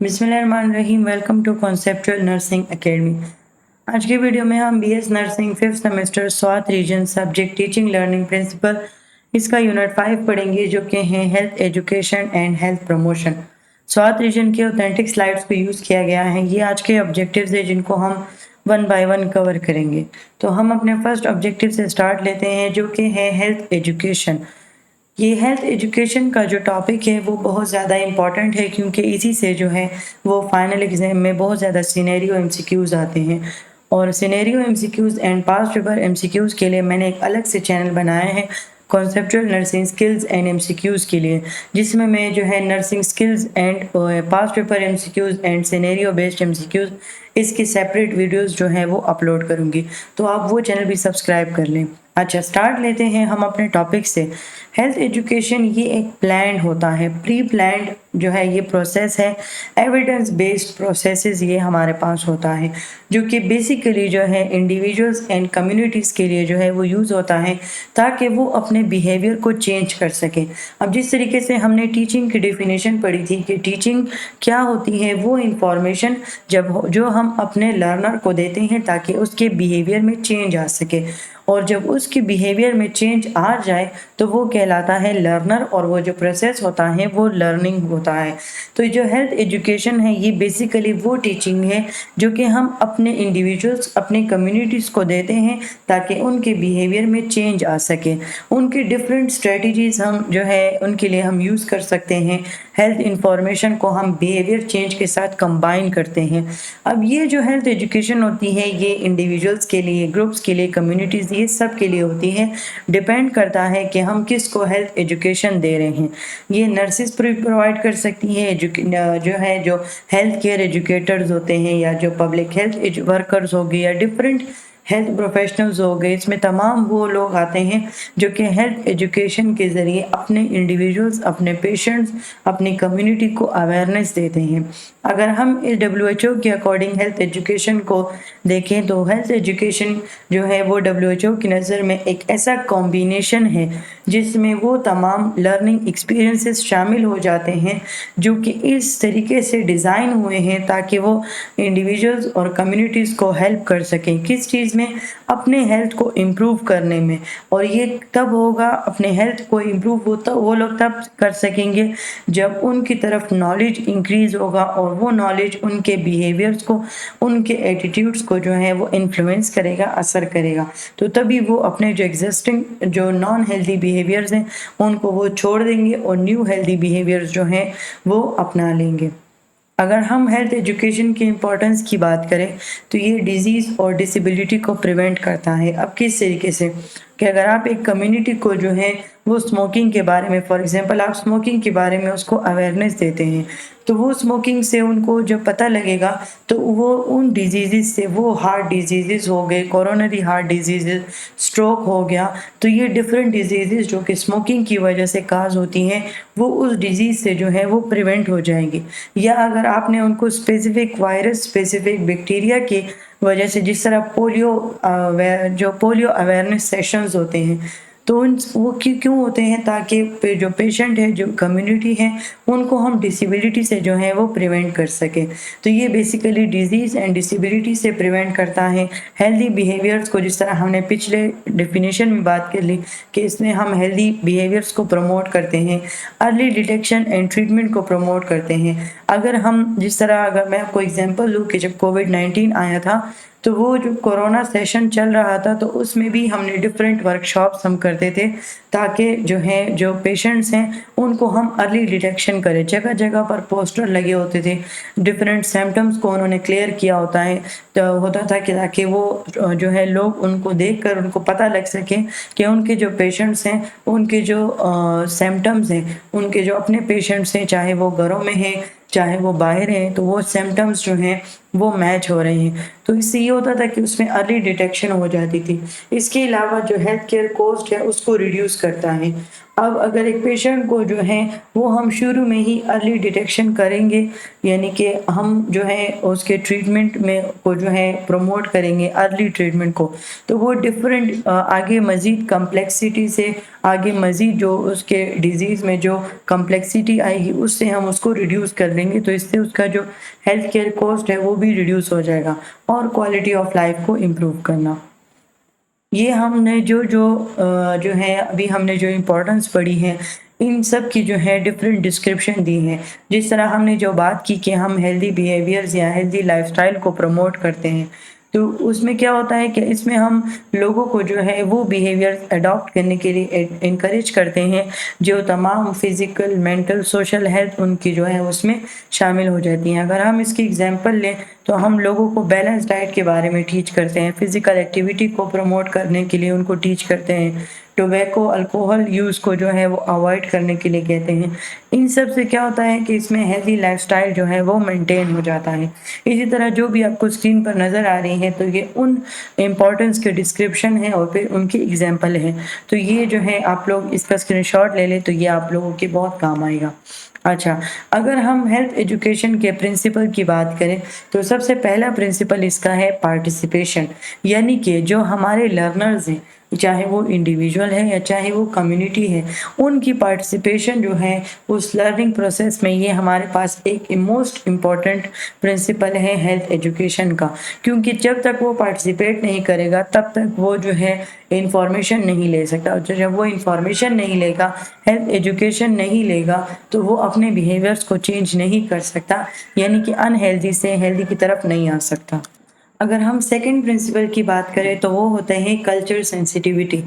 बिस्मिल्लाहिर्रहमानिर्रहीम। Welcome to conceptual nursing academy. आज की वीडियो में हम BS nursing 5th semester Swat region subject teaching learning principle इसका यूनिट 5 पढ़ेंगे, जो कि है health education and health promotion. Swat region के ऑथेंटिक स्लाइड्स को यूज़ किया गया है। ये आज के ऑब्जेक्टिव्स है जिनको हम वन बाय वन कवर करेंगे। तो हम अपने फर्स्ट ऑब्जेक्टिव से स्टार्ट लेते हैं, जो कि है हेल्थ एजुकेशन। ये हेल्थ एजुकेशन का जो टॉपिक है वो बहुत ज़्यादा इम्पॉर्टेंट है, क्योंकि इसी से जो है वो फाइनल एग्जाम में बहुत ज़्यादा सिनेरियो एमसीक्यूज़ आते हैं। और scenario MCQs and past paper MCQs के लिए मैंने एक अलग से चैनल बनाया है, conceptual nursing skills and MCQs के लिए, जिसमें मैं जो है nursing skills and past paper MCQs and scenario based MCQs इसकी सेपरेट वीडियोस जो हैं वो अपलोड करूँगी। तो आप वो चैनल भी सब्सक्राइब कर लें। अच्छा, स्टार्ट लेते हैं हम अपने टॉपिक से। हेल्थ एजुकेशन ये एक प्लान्ड होता है, प्री प्लान्ड जो है ये प्रोसेस है। एविडेंस बेस्ड प्रोसेसेस ये हमारे पास होता है, जो कि बेसिकली जो है इंडिविजुअल्स एंड कम्युनिटीज़ के लिए जो है वो यूज़ होता है, ताकि वो अपने बिहेवियर को चेंज कर सकें। अब जिस तरीके से हमने टीचिंग की डेफिनेशन पढ़ी थी कि टीचिंग क्या होती है, वो इंफॉर्मेशन जो हम अपने लर्नर को देते हैं ताकि उसके बिहेवियर में चेंज आ सके, और जब उसके बिहेवियर में चेंज आ जाए तो वो कहलाता है लर्नर, और वो जो प्रोसेस होता है वो लर्निंग होता है। तो जो हेल्थ एजुकेशन है ये बेसिकली वो टीचिंग है जो कि हम अपने इंडिविजुअल्स, अपने कम्युनिटीज़ को देते हैं ताकि उनके बिहेवियर में चेंज आ सके। उनकी डिफरेंट स्ट्रेटजीज़ हम जो है उनके लिए हम यूज़ कर सकते हैं। हेल्थ इंफॉर्मेशन को हम बिहेवियर चेंज के साथ कंबाइन करते हैं। अब ये जो हेल्थ एजुकेशन होती है ये इंडिविजुअल्स के लिए, ग्रुप्स के लिए, कम्युनिटीज़, ये सब के लिए होती है। डिपेंड करता है कि हम किसको हेल्थ एजुकेशन दे रहे हैं। ये नर्सेस प्रोवाइड कर सकती हैं, जो हेल्थ केयर एजुकेटर्स होते हैं, या जो पब्लिक हेल्थ वर्कर्स हो गए, या डिफरेंट हेल्थ प्रोफेशनल्स हो गए। इसमें तमाम वो लोग आते हैं जो कि हेल्थ एजुकेशन के ज़रिए अपने इंडिविजुअल्स, अपने पेशेंट्स, अपनी कम्युनिटी को अवेयरनेस देते हैं। अगर हम इस WHO के अकॉर्डिंग हेल्थ एजुकेशन को देखें तो हेल्थ एजुकेशन जो है वो WHO की नज़र में एक ऐसा कॉम्बिनेशन है जिसमें वो तमाम लर्निंग एक्सपीरियंसेस शामिल हो जाते हैं, जो कि इस तरीके से डिज़ाइन हुए हैं ताकि वो इंडिविजुअल्स और कम्युनिटीज़ को हेल्प कर सकें। किस चीज़ में? अपने हेल्थ को इम्प्रूव करने में। और ये तब होगा, अपने हेल्थ को इम्प्रूव वो लोग तब कर सकेंगे जब उनकी तरफ नॉलेज इंक्रीज़ होगा, और वो नॉलेज उनके बिहेवियर्स को, उनके एटीट्यूड्स को जो है वो इन्फ्लुएंस करेगा, असर करेगा। तो तभी वो अपने जो एग्जिस्टिंग जो नॉन हेल्दी बिहेवियर्स हैं उनको वो छोड़ देंगे और न्यू हेल्दी बिहेवियर्स जो हैं वो अपना लेंगे। अगर हम हेल्थ एजुकेशन की इम्पोर्टेंस की बात करें तो ये डिजीज़ और डिसेबिलिटी को प्रिवेंट करता है। अब किस तरीके से? कि अगर आप एक कम्युनिटी को जो है वो स्मोकिंग के बारे में, फॉर एग्जांपल आप स्मोकिंग के बारे में उसको अवेयरनेस देते हैं, तो वो स्मोकिंग से उनको जब पता लगेगा तो वो उन डिजीज़ से, वो हार्ट डिजीज़ हो गए, कोरोनरी हार्ट डिजीज़, स्ट्रोक हो गया, तो ये डिफरेंट डिजीज़ जो कि स्मोकिंग की वजह से काज होती हैं, वो उस डिजीज़ से जो है वो प्रिवेंट हो जाएंगी। या अगर आपने उनको स्पेसिफिक वायरस, स्पेसिफिक बैक्टीरिया की वजह से, जिस तरह जो पोलियो अवेयरनेस सेशंस होते हैं, तो वो क्यों होते हैं? ताकि जो पेशेंट है, जो कम्युनिटी है, उनको हम डिसेबिलिटी से जो है वो प्रिवेंट कर सकें। तो ये बेसिकली डिजीज़ एंड डिसेबिलिटी से प्रिवेंट करता है। हेल्दी बिहेवियर्स को, जिस तरह हमने पिछले डेफिनेशन में बात कर ली कि इसमें हम हेल्दी बिहेवियर्स को प्रमोट करते हैं, अर्ली डिटेक्शन एंड ट्रीटमेंट को प्रमोट करते हैं। अगर मैं आपको एग्जांपल दूँ कि जब कोविड-19 आया था, तो वो जो कोरोना सेशन चल रहा था, तो उसमें भी हमने डिफरेंट वर्कशॉप्स हम करते थे ताकि जो पेशेंट्स हैं उनको हम अर्ली डिटेक्शन करें। जगह जगह पर पोस्टर लगे होते थे, डिफरेंट सिम्टम्स को उन्होंने क्लियर किया होता था कि ताकि वो जो है लोग उनको देखकर उनको पता लग सके कि उनके जो पेशेंट्स हैं, उनके जो सिम्टम्स हैं, उनके जो अपने पेशेंट्स हैं, चाहे वो घरों में हैं चाहे वो बाहर हैं, तो वो सिम्टम्स जो हैं वो मैच हो रहे हैं। तो इससे ये होता था कि उसमें अर्ली डिटेक्शन हो जाती थी। इसके अलावा जो हेल्थ केयर कॉस्ट है उसको रिड्यूस करता है। اب اگر ایک پیشنٹ کو جو ہے وہ ہم شروع میں ہی ارلی ڈیٹیکشن کریں گے، یعنی کہ ہم جو ہے اس کے ٹریٹمنٹ میں کو جو ہے پروموٹ کریں گے ارلی ٹریٹمنٹ کو، تو وہ ڈفرینٹ آگے مزید کمپلیکسٹی سے آگے مزید جو اس کے ڈیزیز میں جو کمپلیکسٹی آئے گی اس سے ہم اس کو ریڈیوس کر دیں گے، تو اس سے اس کا جو ہیلتھ کیئر کاسٹ ہے وہ بھی ریڈیوس ہو جائے گا اور کوالٹی آف لائف کو امپروو کرنا۔ یہ ہم نے جو ہے ابھی ہم نے جو امپورٹنس پڑھی ہے ان سب کی جو ہے ڈفرینٹ ڈسکرپشن دی ہیں، جس طرح ہم نے جو بات کی کہ ہم ہیلدی بیہیویئرز یا ہیلدی لائف سٹائل کو پروموٹ کرتے ہیں، تو اس میں کیا ہوتا ہے کہ اس میں ہم لوگوں کو جو ہے وہ بیہیویئر اڈاپٹ کرنے کے لیے انکریج کرتے ہیں جو تمام فزیکل مینٹل سوشل ہیلتھ ان کی جو ہے اس میں شامل ہو جاتی ہیں۔ اگر ہم اس کی اگزامپل لیں تو ہم لوگوں کو بیلنس ڈائٹ کے بارے میں ٹیچ کرتے ہیں، فزیکل ایکٹیویٹی کو پروموٹ کرنے کے لیے ان کو ٹیچ کرتے ہیں، ٹوبیکو الکوہل یوز کو جو ہے وہ اوائڈ کرنے کے لیے کہتے ہیں۔ ان سب سے کیا ہوتا ہے کہ اس میں ہیلتھی لائف سٹائل جو ہے وہ مینٹین ہو جاتا ہے۔ اسی طرح جو بھی آپ کو اسکرین پر نظر آ رہی ہیں تو یہ ان امپورٹنس کے ڈسکرپشن ہیں اور پھر ان کی ایگزامپل ہیں، تو یہ جو ہے آپ لوگ اس کا اسکرین شاٹ لے لیں تو یہ آپ لوگوں کے بہت کام آئے گا۔ اچھا، اگر ہم ہیلتھ ایجوکیشن کے پرنسپل کی بات کریں تو سب سے پہلا پرنسپل اس کا ہے پارٹیسپیشن، یعنی کہ جو ہمارے لرنرز ہیں چاہے وہ انڈیویجول ہے یا چاہے وہ کمیونٹی ہے، ان کی پارٹیسپیشن جو ہے اس لرننگ پروسیس میں، یہ ہمارے پاس ایک موسٹ امپورٹنٹ پرنسپل ہے ہیلتھ ایجوکیشن کا، کیونکہ جب تک وہ پارٹیسپیٹ نہیں کرے گا تب تک وہ جو ہے انفارمیشن نہیں لے سکتا، اور جب وہ انفارمیشن نہیں لے گا، ہیلتھ ایجوکیشن نہیں لے گا تو وہ اپنے بیہیویئرس کو چینج نہیں کر سکتا، یعنی کہ ان ہیلدی سے ہیلدی کی طرف نہیں آ سکتا۔ اگر ہم سیکنڈ پرنسپل کی بات کریں تو وہ ہوتے ہیں کلچر سینسیٹیوٹی۔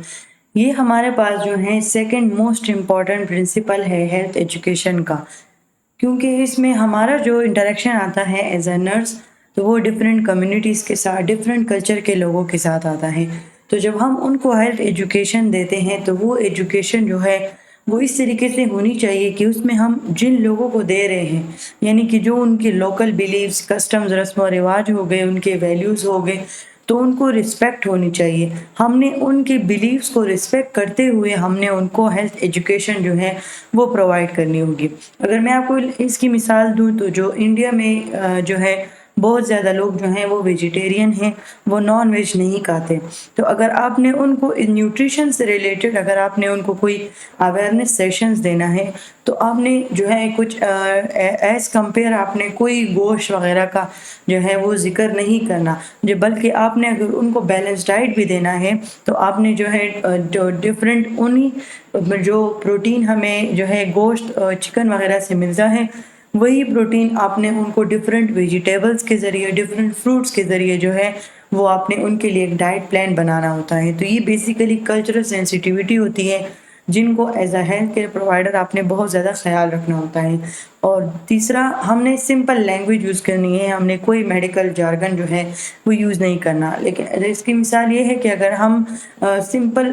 یہ ہمارے پاس جو ہے سیکنڈ موسٹ امپورٹنٹ پرنسپل ہے ہیلتھ ایجوکیشن کا، کیونکہ اس میں ہمارا جو انٹریکشن آتا ہے ایز اے نرس تو وہ ڈفرینٹ کمیونٹیز کے ساتھ ڈفرینٹ کلچر کے لوگوں کے ساتھ آتا ہے، تو جب ہم ان کو ہیلتھ ایجوکیشن دیتے ہیں تو وہ ایجوکیشن جو ہے وہ اس طریقے سے ہونی چاہیے کہ اس میں ہم جن لوگوں کو دے رہے ہیں، یعنی کہ جو ان کے لوکل بیلیفز کسٹمز رسم و رواج ہو گئے، ان کے ویلیوز ہو گئے، تو ان کو رسپیکٹ ہونی چاہیے۔ ہم نے ان کے بیلیفز کو رسپیکٹ کرتے ہوئے ہم نے ان کو ہیلتھ ایجوکیشن جو ہے وہ پرووائڈ کرنی ہوگی۔ اگر میں آپ کو اس کی مثال دوں تو جو انڈیا میں جو ہے بہت زیادہ لوگ جو ہیں وہ ویجیٹیرین ہیں، وہ نان ویج نہیں کھاتے، تو اگر آپ نے ان کو نیوٹریشن سے ریلیٹڈ اگر آپ نے ان کو کوئی اویئرنیس سیشنز دینا ہے تو آپ نے جو ہے کچھ ایز کمپیئر آپ نے کوئی گوشت وغیرہ کا جو ہے وہ ذکر نہیں کرنا، بلکہ آپ نے اگر ان کو بیلنس ڈائٹ بھی دینا ہے تو آپ نے جو ہے جو ڈفرینٹ انہی جو پروٹین ہمیں جو ہے گوشت چکن وغیرہ سے ملتا ہے وہی پروٹین آپ نے ان کو ڈفرینٹ ویجیٹیبلز کے ذریعے ڈفرینٹ فروٹس کے ذریعے جو ہے وہ آپ نے ان کے لیے ایک ڈائٹ پلان بنانا ہوتا ہے۔ تو یہ بیسیکلی کلچرل سینسیٹیوٹی ہوتی ہے جن کو as a health care provider آپ نے بہت زیادہ خیال رکھنا ہوتا ہے۔ اور تیسرا، ہم نے سمپل لینگویج یوز کرنی ہے، ہم نے کوئی میڈیکل جارگن جو ہے وہ یوز نہیں کرنا۔ لیکن اس کی مثال یہ ہے کہ اگر ہم سمپل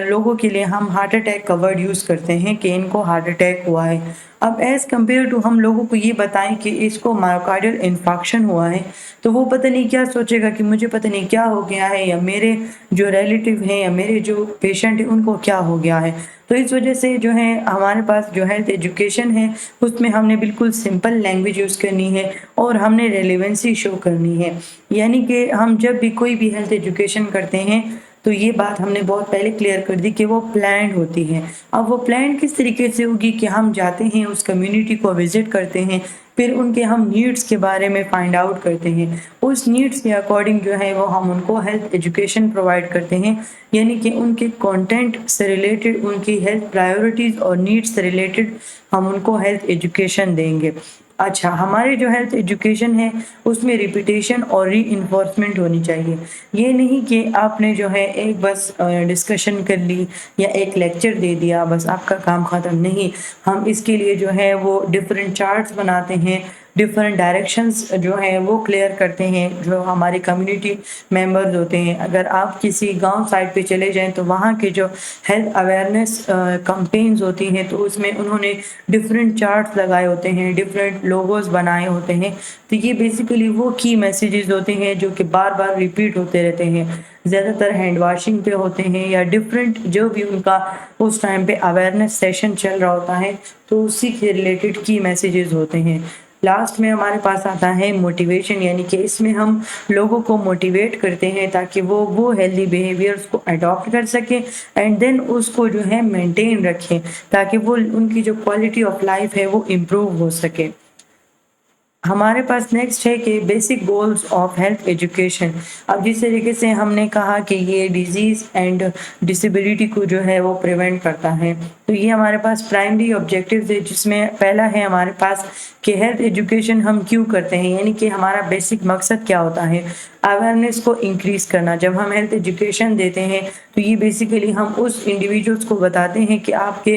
لوگوں کے لیے ہم ہارٹ اٹیک کا ورڈ یوز کرتے ہیں کہ ان کو ہارٹ اٹیک ہوا ہے، اب ایز کمپیئر ٹو ہم لوگوں کو یہ بتائیں کہ اس کو مائوکارڈیل انفارکشن ہوا ہے، تو وہ پتہ نہیں کیا سوچے گا کہ مجھے پتہ نہیں کیا ہو گیا ہے، یا میرے جو ریلیٹیو ہیں یا میرے جو پیشنٹ ہیں ان کو کیا ہو گیا ہے۔ تو اس وجہ سے جو ہے ہمارے پاس جو ہیلتھ ایجوکیشن ہے اس میں ہم نے بالکل سمپل لینگویج یوز کرنی ہے اور ہم نے ریلیونسی شو کرنی ہے، یعنی کہ ہم جب بھی کوئی بھی ہیلتھ ایجوکیشن کرتے ہیں تو یہ بات ہم نے بہت پہلے کلیئر کر دی کہ وہ پلانڈ ہوتی ہے۔ اب وہ پلانڈ کس طریقے سے ہوگی کہ ہم جاتے ہیں اس کمیونٹی کو وزٹ کرتے ہیں، پھر ان کے ہم نیڈس کے بارے میں فائنڈ آؤٹ کرتے ہیں، اس نیڈس کے اکارڈنگ جو ہے وہ ہم ان کو ہیلتھ ایجوکیشن پرووائڈ کرتے ہیں، یعنی کہ ان کے کانٹینٹ سے ریلیٹڈ ان کی ہیلتھ پرائیورٹیز اور نیڈس سے ریلیٹڈ ہم ان کو ہیلتھ ایجوکیشن دیں گے۔ اچھا، ہمارے جو ہیلتھ ایجوکیشن ہے اس میں ریپیٹیشن اور ری انفورسمنٹ ہونی چاہیے۔ یہ نہیں کہ آپ نے جو ہے ایک بس ڈسکشن کر لی یا ایک لیکچر دے دیا بس آپ کا کام ختم، نہیں، ہم اس کے لیے جو ہے وہ ڈفرینٹ چارٹس بناتے ہیں، ڈفرینٹ ڈائریکشنز جو ہیں وہ کلیئر کرتے ہیں جو ہمارے کمیونٹی ممبرز ہوتے ہیں۔ اگر آپ کسی گاؤں سائڈ پہ چلے جائیں تو وہاں کے جو ہیلتھ اویئرنیس کمپینز ہوتی ہیں تو اس میں انہوں نے ڈفرینٹ چارٹس لگائے ہوتے ہیں، ڈفرینٹ لوگوز بنائے ہوتے ہیں، تو یہ بیسیکلی وہ کی میسیجز ہوتے ہیں جو کہ بار بار ریپیٹ ہوتے رہتے ہیں۔ ज़्यादातर हैंड वॉशिंग पे होते हैं या डिफरेंट जो भी उनका उस टाइम पे अवेयरनेस सेशन चल रहा होता है, तो उसी के रिलेटेड की मैसेजेस होते हैं। लास्ट में हमारे पास आता है मोटिवेशन, यानी कि इसमें हम लोगों को मोटिवेट करते हैं ताकि वो हेल्दी बिहेवियर्स को अडॉप्ट कर सकें एंड देन उसको जो है मेंटेन रखें, ताकि वो उनकी जो क्वालिटी ऑफ लाइफ है वो इम्प्रूव हो सके। हमारे पास नेक्स्ट है कि basic goals of health education. अब जिस तरीके से हमने कहा कि ये डिजीज़ एंड डिसेबिलिटी को जो है वो प्रिवेंट करता है, तो ये हमारे पास प्राइमरी ऑब्जेक्टिव्स है, जिसमें पहला है हमारे पास कि हेल्थ एजुकेशन हम क्यों करते हैं, यानी कि हमारा बेसिक मकसद क्या होता है, अवेयरनेस को इंक्रीज करना। जब हम हेल्थ एजुकेशन देते हैं तो ये बेसिकली हम उस इंडिविजुअल्स को बताते हैं कि आपके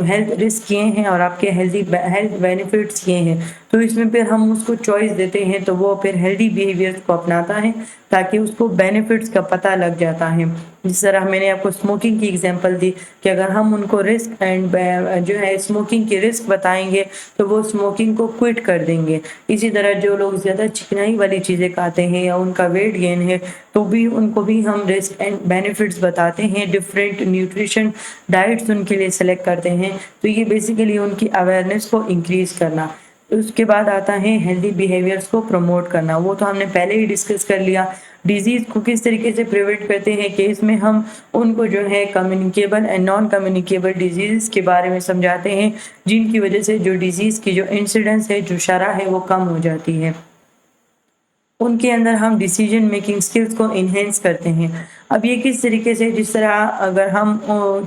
हेल्थ रिस्क ये हैं और आपके हेल्थ बेनिफिट्स ये हैं, तो इसमें फिर हम उसको चॉइस देते हैं, तो वो फिर हेल्दी बिहेवियर्स को अपनाता है ताकि उसको बेनिफिट्स का पता लग जाता है। जिस तरह मैंने आपको स्मोकिंग की एग्जांपल दी कि अगर हम उनको रिस्क एंड जो है स्मोकिंग की रिस्क बताएंगे तो वो स्मोकिंग को क्विट कर देंगे। इसी तरह जो लोग ज़्यादा चिकनाई वाली चीज़ें खाते हैं या उनका वेट गेन है, तो भी उनको भी हम रिस्क एंड बेनिफिट्स बताते हैं, डिफरेंट न्यूट्रिशन डाइट्स उनके लिए सेलेक्ट करते हैं। तो ये बेसिकली उनकी अवेयरनेस को इंक्रीज करना। उसके बाद आता है हेल्दी बिहेवियर्स को प्रमोट करना, वो तो हमने पहले ही डिस्कस कर लिया। डिजीज़ को किस तरीके से प्रिवेंट करते हैं कि इसमें हम उनको जो है communicable and non communicable disease के बारे में समझाते हैं, जिनकी वजह से जो डिजीज़ की जो इंसिडेंस है, जो शरह है, वो कम हो जाती है। उनके अंदर हम डिसीजन मेकिंग स्किल्स को इन्हेंस करते हैं। अब ये किस तरीके से, जिस तरह अगर हम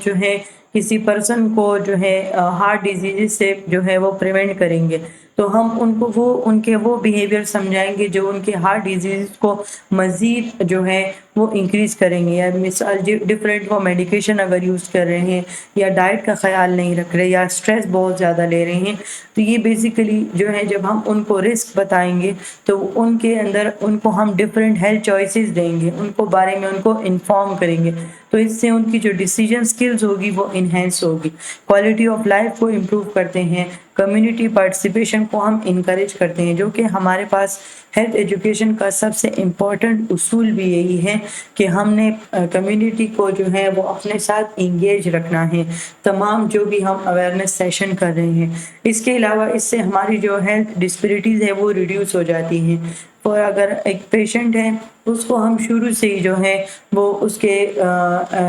जो है किसी पर्सन को जो है हार्ट डिजीज़ से जो है वो प्रिवेंट करेंगे, तो हम उनको उनके वो बिहेवियर समझाएँगे जो उनके हार्ट डिजीज़ को मज़ीद जो है वो इंक्रीज़ करेंगे। या मिसाल डिफरेंट वो मेडिकेशन अगर यूज़ कर रहे हैं या डाइट का ख़्याल नहीं रख रहे या स्ट्रेस बहुत ज़्यादा ले रहे हैं, तो ये बेसिकली जो है जब हम उनको रिस्क बताएँगे तो उनके अंदर उनको हम डिफरेंट हेल्थ चॉइसेस देंगे, उनको बारे में उनको इन्फॉर्म करेंगे, तो इससे उनकी जो डिसीजन स्किल्स होगी वो इन्हेंस होगी। क्वालिटी ऑफ लाइफ को इम्प्रूव करते हैं, कम्युनिटी पार्टिसिपेशन को हम इनकरेज करते हैं, जो कि हमारे पास हेल्थ एजुकेशन का सबसे इम्पॉर्टेंट उसूल भी यही है कि हमने कम्युनिटी को जो है वो अपने साथ इंगेज रखना है, तमाम जो भी हम अवेयरनेस सेशन कर रहे हैं। इसके अलावा इससे हमारी जो हेल्थ डिस्पैरिटीज़ है वो रिड्यूस हो जाती हैं। और अगर एक पेशेंट है उसको हम शुरू से ही जो है वो उसके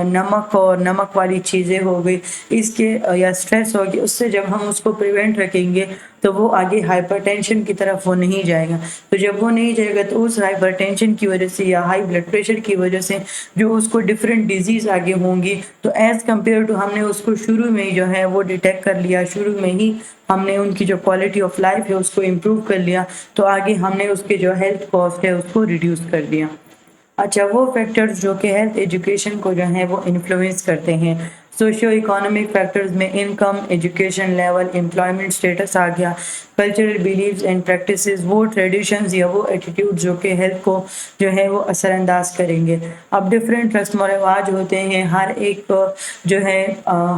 नमक और नमक वाली चीज़ें हो गई, इसके या स्ट्रेस हो गया, उससे जब हम उसको प्रिवेंट रखेंगे तो वो आगे हाइपरटेंशन की तरफ वो नहीं जाएगा। तो जब वो नहीं जाएगा तो उस हाइपरटेंशन की वजह से या हाई ब्लड प्रेशर की वजह से जो उसको डिफरेंट डिजीज़ आगे होंगी, तो एज़ कम्पेयर टू हमने उसको शुरू में ही जो है वो डिटेक्ट कर लिया, शुरू में ही हमने उनकी जो क्वालिटी ऑफ लाइफ है उसको इम्प्रूव कर लिया, तो आगे हमने उसके जो हेल्थ कॉस्ट है उसको रिड्यूस कर दिया। अच्छा, वो फैक्टर्स जो कि हेल्थ एजुकेशन को जो है वो इन्फ्लुएंस करते हैं, सोशियो इकोनॉमिक फैक्टर्स में income, education level, employment status आ गया, कल्चरल बिलीव्स एंड प्रैक्टिसेस, वो ट्रेडिशंस या वो एटीट्यूड जो कि हेल्थ को जो है वो असरअंदाज करेंगे। अब डिफरेंट रस्म व रिवाज होते हैं, हर एक जो है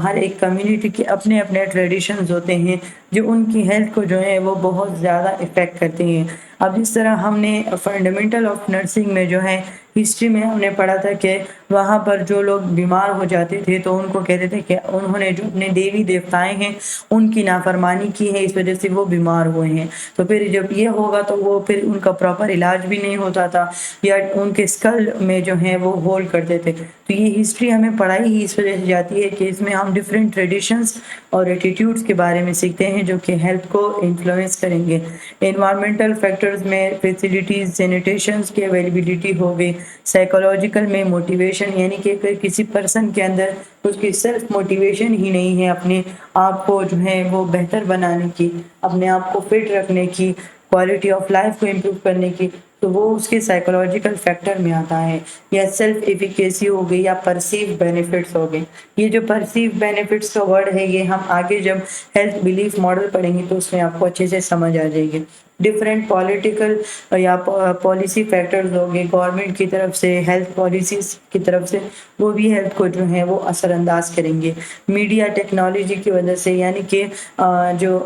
हर एक कम्युनिटी के अपने अपने ट्रेडिशंस होते हैं जो उनकी हेल्थ को जो है वो बहुत ज़्यादा इफ़ेक्ट करते हैं। अब जिस तरह हमने फंडामेंटल ऑफ नर्सिंग में जो है हिस्ट्री में हमने पढ़ा था कि वहाँ पर जो लोग बीमार हो जाते थे तो उनको कहते थे कि उन्होंने जो अपने देवी देवताएं हैं उनकी नाफरमानी की है, इस वजह से वो बीमार हुए हैं। तो फिर जब ये होगा तो वो फिर उनका प्रॉपर इलाज भी नहीं होता था या उनके स्कल में जो है वो होल्ड करते थे। तो ये हिस्ट्री हमें पढ़ाई ही इस वजह से जाती है कि इसमें हम डिफरेंट ट्रेडिशंस और एटीट्यूड्स के बारे में सीखते हैं जो कि हेल्थ को इन्फ्लुएंस करेंगे। एनवायरमेंटल फैक्टर्स में फैसिलिटीज़, सैनिटेशंस की अवेलेबिलिटी हो गई, साइकोलॉजिकल में मोटिवेशन, यानी कि अगर किसी पर्सन के अंदर उसकी सेल्फ मोटिवेशन ही नहीं है अपने आप को जो है वो बेहतर बनाने की, अपने आप को फिट रखने की, क्वालिटी ऑफ लाइफ को इम्प्रूव करने की, तो वो उसके साइकोलॉजिकल फैक्टर में आता है। या सेल्फ एफिकेसी हो गई या परसीव बेनिफिट्स हो गए। ये जो परसीव बेनिफिट्स का वर्ड है ये हम आगे जब हेल्थ बिलीफ मॉडल पढ़ेंगे तो उसमें आपको अच्छे से समझ आ जाएगी। ڈفرینٹ پولیٹیکل یا پالیسی فیکٹرز ہوں گے گورنمنٹ کی طرف سے، ہیلتھ پالیسیز کی طرف سے، وہ بھی ہیلتھ کو جو ہے وہ اثر انداز کریں گے۔ میڈیا ٹیکنالوجی کی وجہ سے، یعنی کہ جو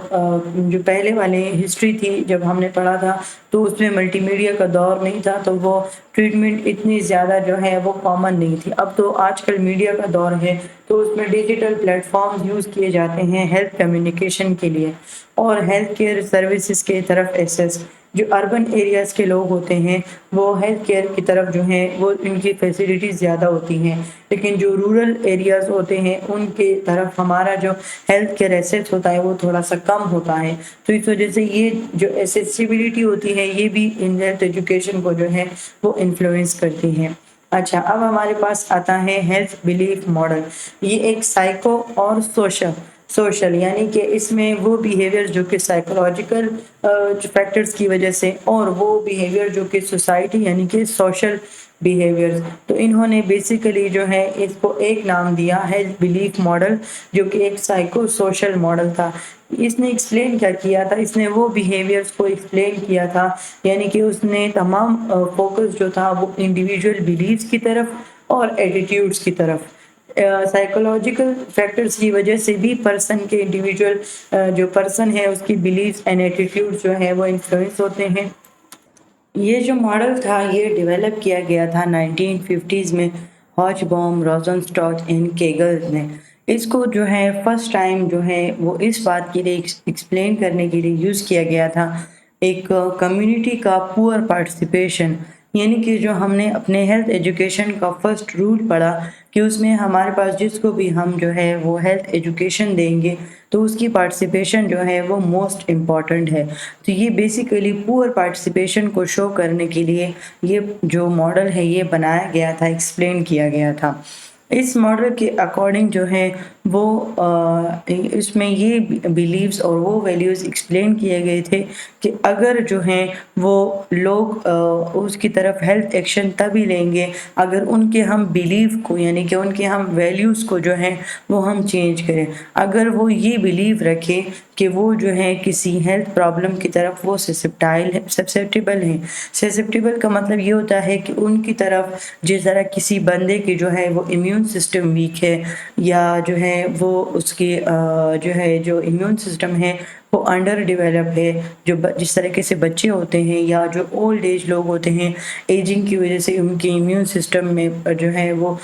پہلے والے ہسٹری تھی جب ہم نے پڑھا تھا تو اس میں ملٹی میڈیا کا دور نہیں تھا، تو وہ ٹریٹمنٹ اتنی زیادہ جو ہے وہ کامن نہیں تھی۔ اب تو آج کل میڈیا کا دور ہے، تو اس میں ڈیجیٹل پلیٹ فارمز یوز کیے جاتے ہیں ہیلتھ کمیونیکیشن کے لیے اور ہیلتھ کیئر سروسز کی طرف ایکسیس۔ جو اربن ایریاز کے لوگ ہوتے ہیں وہ ہیلتھ کیئر کی طرف جو ہیں وہ ان کی فیسلٹیز زیادہ ہوتی ہیں، لیکن جو رورل ایریاز ہوتے ہیں ان کی طرف ہمارا جو ہیلتھ کیئر ایکسیس ہوتا ہے وہ تھوڑا سا کم ہوتا ہے۔ تو اس وجہ سے یہ جو ایکسیسیبلٹی ہوتی ہے یہ بھی ان ہیلتھ ایجوکیشن کو جو ہے وہ انفلوئنس کرتی ہے۔ اچھا، اب ہمارے پاس آتا ہے ہیلتھ بلیف ماڈل۔ یہ ایک سائیکو اور سوشل یعنی کہ اس میں وہ بیہیویئر جو کہ سائیکولوجیکل فیکٹرز کی وجہ سے، اور وہ بیہیویئر جو کہ سوسائٹی یعنی کہ سوشل بیہیویئر، تو انہوں نے بیسیکلی جو ہے اس کو ایک نام دیا ہیلتھ بلیف ماڈل، جو کہ ایک سائیکو سوشل ماڈل تھا۔ اس نے ایکسپلین کیا کیا تھا؟ اس نے وہ بیہیویئرز کو ایکسپلین کیا تھا، یعنی کہ اس نے تمام فوکس جو تھا وہ انڈیویجول بیلیفز کی طرف اور ایٹیٹیوڈز کی طرف۔ سائیکولوجیکل فیکٹرز کی وجہ سے بھی پرسن کے انڈیویجول جو پرسن ہے اس کی بیلیفز اینڈ ایٹیٹیوڈ جو ہے وہ انفلوئنس ہوتے ہیں۔ یہ جو ماڈل تھا یہ ڈیولپ کیا گیا تھا 1950s میں ہاچ بوم، روزنسٹاک اینڈ کیگل نے۔ اس کو جو ہے فرسٹ ٹائم جو ہے وہ اس بات کے لیے ایکسپلین کرنے کے لیے یوز کیا گیا تھا ایک کمیونٹی کا پور پارٹیسپیشن، یعنی کہ جو ہم نے اپنے ہیلتھ ایجوکیشن کا فرسٹ رول پڑھا کہ اس میں ہمارے پاس جس کو بھی ہم جو ہے وہ ہیلتھ ایجوکیشن دیں گے تو اس کی پارٹیسپیشن جو ہے وہ موسٹ امپورٹنٹ ہے۔ تو یہ بیسیکلی پور پارٹیسپیشن کو شو کرنے کے لیے یہ جو ماڈل ہے یہ بنایا گیا تھا، ایکسپلین کیا گیا تھا۔ اس ماڈل کے اکارڈنگ جو ہے وہ اس میں یہ بیلیوز اور وہ ویلیوز ایکسپلین کیے گئے تھے کہ اگر جو ہیں وہ لوگ اس کی طرف ہیلتھ ایکشن تبھی لیں گے اگر ان کے ہم بیلیو کو، یعنی کہ ان کے ہم ویلیوز کو جو ہے وہ ہم چینج کریں۔ اگر وہ یہ بیلیو رکھے کہ وہ جو ہے کسی ہیلتھ پرابلم کی طرف وہ سسپٹیبل ہیں۔ سسپٹیبل کا مطلب یہ ہوتا ہے کہ ان کی طرف جس طرح کسی بندے کی جو ہے وہ امیون سسٹم ویک ہے، یا جو ہے وہ اس کی جو ہے جو امیون سسٹم ہے وہ انڈر ڈیولپ ہے، جو جس طریقے سے بچے ہوتے ہیں یا جو اولڈ ایج لوگ ہوتے ہیں، ایجنگ کی وجہ سے ان کی امیون سسٹم میں جو ہے وہ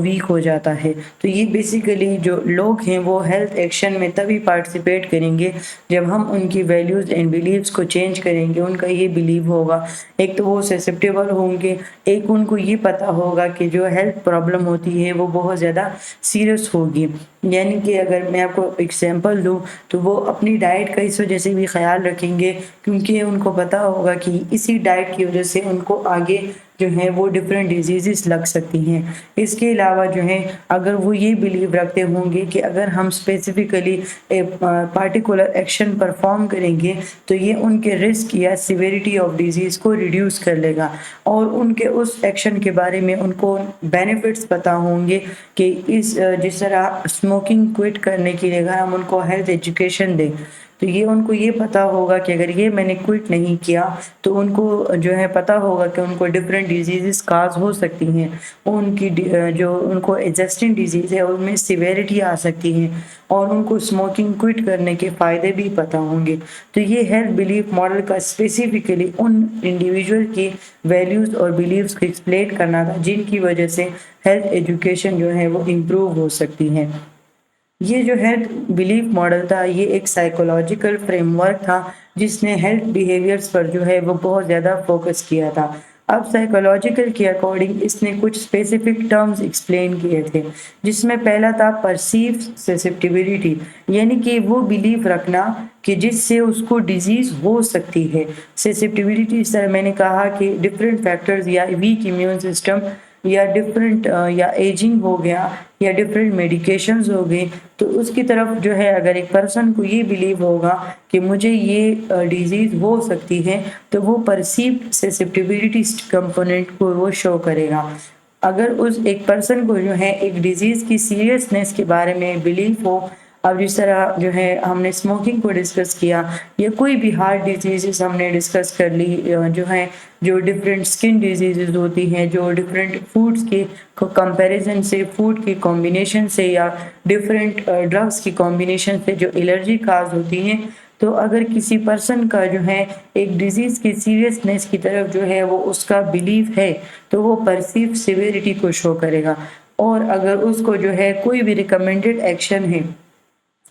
ویک ہو جاتا ہے۔ تو یہ بیسیکلی جو لوگ ہیں وہ ہیلتھ ایکشن میں تبھی پارٹیسپیٹ کریں گے جب ہم ان کی ویلیوز اینڈ بیلیوز کو چینج کریں گے۔ ان کا یہ بیلیو ہوگا، ایک تو وہ سسپٹیبل ہوں گے، ایک ان کو یہ پتہ ہوگا کہ جو ہیلتھ پرابلم ہوتی ہے وہ بہت زیادہ سیریس ہوگی۔ یعنی کہ اگر میں آپ کو ایگزامپل دوں تو وہ اپنی ڈائٹ کا اس وجہ سے بھی خیال رکھیں گے کیونکہ ان کو پتہ ہوگا کہ اسی ڈائٹ کی وجہ سے ان کو آگے جو ہے وہ ڈفرینٹ ڈیزیزز لگ سکتی ہیں۔ اس کے علاوہ جو ہے اگر وہ یہ بیلیو رکھتے ہوں گے کہ اگر ہم اسپیسیفکلی پارٹیکولر ایکشن پرفارم کریں گے تو یہ ان کے رسک یا سیویریٹی آف ڈیزیز کو ریڈیوس کر لے گا، اور ان کے اس ایکشن کے بارے میں ان کو بینیفٹس پتہ ہوں گے کہ جس طرح اسموکنگ کوئٹ کرنے کے لیے اگر ہم ان کو ہیلتھ ایجوکیشن دیں تو یہ ان کو یہ پتہ ہوگا کہ اگر یہ میں نے کوئٹ نہیں کیا تو ان کو جو ہے پتہ ہوگا کہ ان کو ڈفرینٹ ڈیزیزز کاز ہو سکتی ہیں، ان کی جو ان کو ایگزسٹنگ ڈیزیز ہے ان میں سیویریٹی آ سکتی ہے، اور ان کو اسموکنگ کوئٹ کرنے کے فائدے بھی پتہ ہوں گے۔ تو یہ ہیلتھ بیلیف ماڈل کا اسپیسیفکلی ان انڈیویجول کی ویلیوز اور بیلیفز کو ایکسپلین کرنا تھا جن کی وجہ سے ہیلتھ ایجوکیشن جو ہے وہ امپروو ہو سکتی ہے۔ یہ جو ہیلتھ بیلیف ماڈل تھا یہ ایک سائیکولوجیکل فریم ورک تھا جس نے ہیلتھ بیہیویئرز پر جو ہے وہ بہت زیادہ فوکس کیا تھا۔ اب سائیکولوجیکل کے اکارڈنگ اس نے کچھ اسپیسیفک ٹرمز ایکسپلین کیے تھے، جس میں پہلا تھا پرسیو سسپٹیبلٹی، یعنی کہ وہ بیلیف رکھنا کہ جس سے اس کو ڈیزیز ہو سکتی ہے۔ سسپٹیبلٹی اس طرح میں نے کہا کہ ڈفرینٹ فیکٹرز یا ویک امیون سسٹم یا ڈفرینٹ یا ایجنگ ہو گیا یا ڈفرینٹ میڈیکیشنز ہو گئے، تو اس کی طرف جو ہے اگر ایک پرسن کو یہ بیلیو ہوگا کہ مجھے یہ ڈیزیز ہو سکتی ہے تو وہ پرسیوڈ سسپٹیبلٹی کمپوننٹ کو وہ شو کرے گا۔ اگر اس ایک پرسن کو جو ہے ایک ڈیزیز کی سیریسنس کے بارے میں بیلیف ہو، अब जिस तरह जो है हमने स्मोकिंग को डिस्कस किया, या कोई भी हार्ट डिजीजेस हमने डिस्कस कर ली, जो है जो डिफरेंट स्किन डिजीजेस होती हैं, जो डिफरेंट फूड्स के कंपैरिजन से, फूड के कॉम्बिनेशन से, या डिफरेंट ड्रग्स की कॉम्बिनेशन से जो एलर्जी काज होती हैं, तो अगर किसी पर्सन का जो है एक डिजीज़ की सीरियसनेस की तरफ जो है वो उसका बिलीफ है, तो वो परसीव सिवियरिटी को शो करेगा। और अगर उसको जो है कोई भी रिकमेंडेड एक्शन है,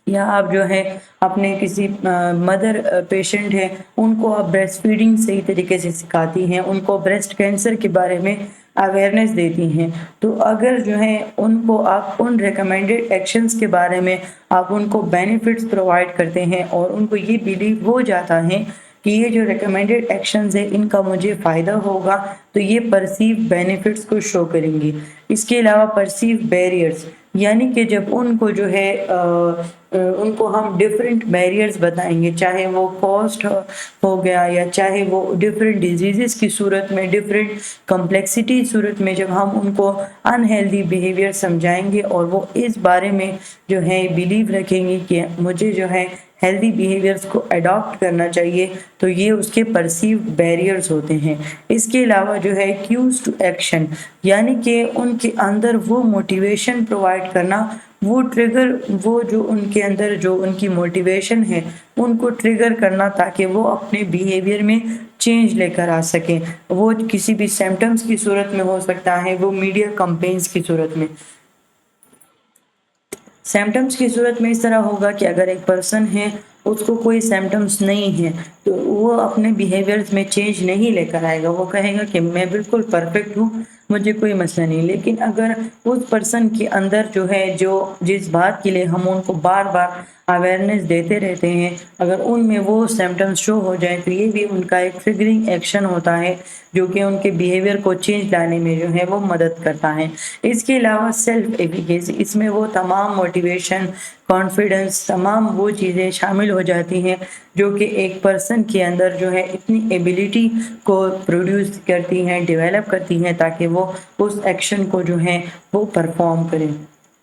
या आप जो है अपने किसी मदर पेशेंट है, उनको आप ब्रेस्ट फीडिंग सही तरीके से सिखाती हैं, उनको ब्रेस्ट कैंसर के बारे में अवेयरनेस देती हैं, तो अगर जो है उनको आप उन रिकमेंडेड एक्शंस के बारे में आप उनको बेनिफिट्स प्रोवाइड करते हैं, और उनको ये बिलीव हो जाता है कि ये जो रिकमेंडेड एक्शंस है इनका मुझे फ़ायदा होगा, तो ये परसीव बेनिफिट्स को शो करेंगी। इसके अलावा परसीव बैरियर्स, यानी कि जब उनको जो है उनको हम डिफरेंट बैरियर्स बताएंगे, चाहे वो कॉस्ट हो गया, या चाहे वो डिफरेंट डिजीज़ेस की सूरत में, डिफरेंट कम्प्लेक्सिटी सूरत में, जब हम उनको अनहेल्दी बिहेवियर समझाएंगे और वो इस बारे में जो है बिलीव रखेंगे कि मुझे जो है हेल्दी बिहेवियर्स को अडॉप्ट करना चाहिए, तो ये उसके परसीव बैरियर्स होते हैं। इसके अलावा जो है क्यूज टू एक्शन, यानी कि उनके अंदर वो मोटिवेशन प्रोवाइड करना, वो ट्रिगर, वो जो उनके अंदर जो उनकी मोटिवेशन है उनको ट्रिगर करना, ताकि वो अपने बिहेवियर में चेंज लेकर आ सकें। वो किसी भी सिम्टम्स की सूरत में हो सकता है, वो मीडिया कैंपेन्स की सूरत में। सिम्टम्स की सूरत में इस तरह होगा कि अगर एक पर्सन है, उसको कोई सिम्टम्स नहीं है, तो वो अपने बिहेवियर्स में चेंज नहीं लेकर आएगा। वो कहेगा कि मैं बिल्कुल परफेक्ट हूँ, मुझे कोई मसला नहीं। लेकिन अगर उस पर्सन के अंदर जो है, जो जिस बात के लिए हम उनको बार बार अवेयरनेस देते रहते हैं, अगर उनमें वो सिम्टम्स शो हो जाए, तो ये भी उनका एक ट्रिगरिंग एक्शन होता है, जो कि उनके बिहेवियर को चेंज लाने में जो है वो मदद करता है। इसके अलावा सेल्फ एफिकेसी, इसमें वो तमाम मोटिवेशन, कॉन्फिडेंस, तमाम वो चीज़ें शामिल हो जाती हैं जो कि एक पर्सन के अंदर जो है इतनी एबिलिटी को प्रोड्यूस करती हैं, डेवलप करती हैं, ताकि वो उस एक्शन को जो है वो परफॉर्म करें।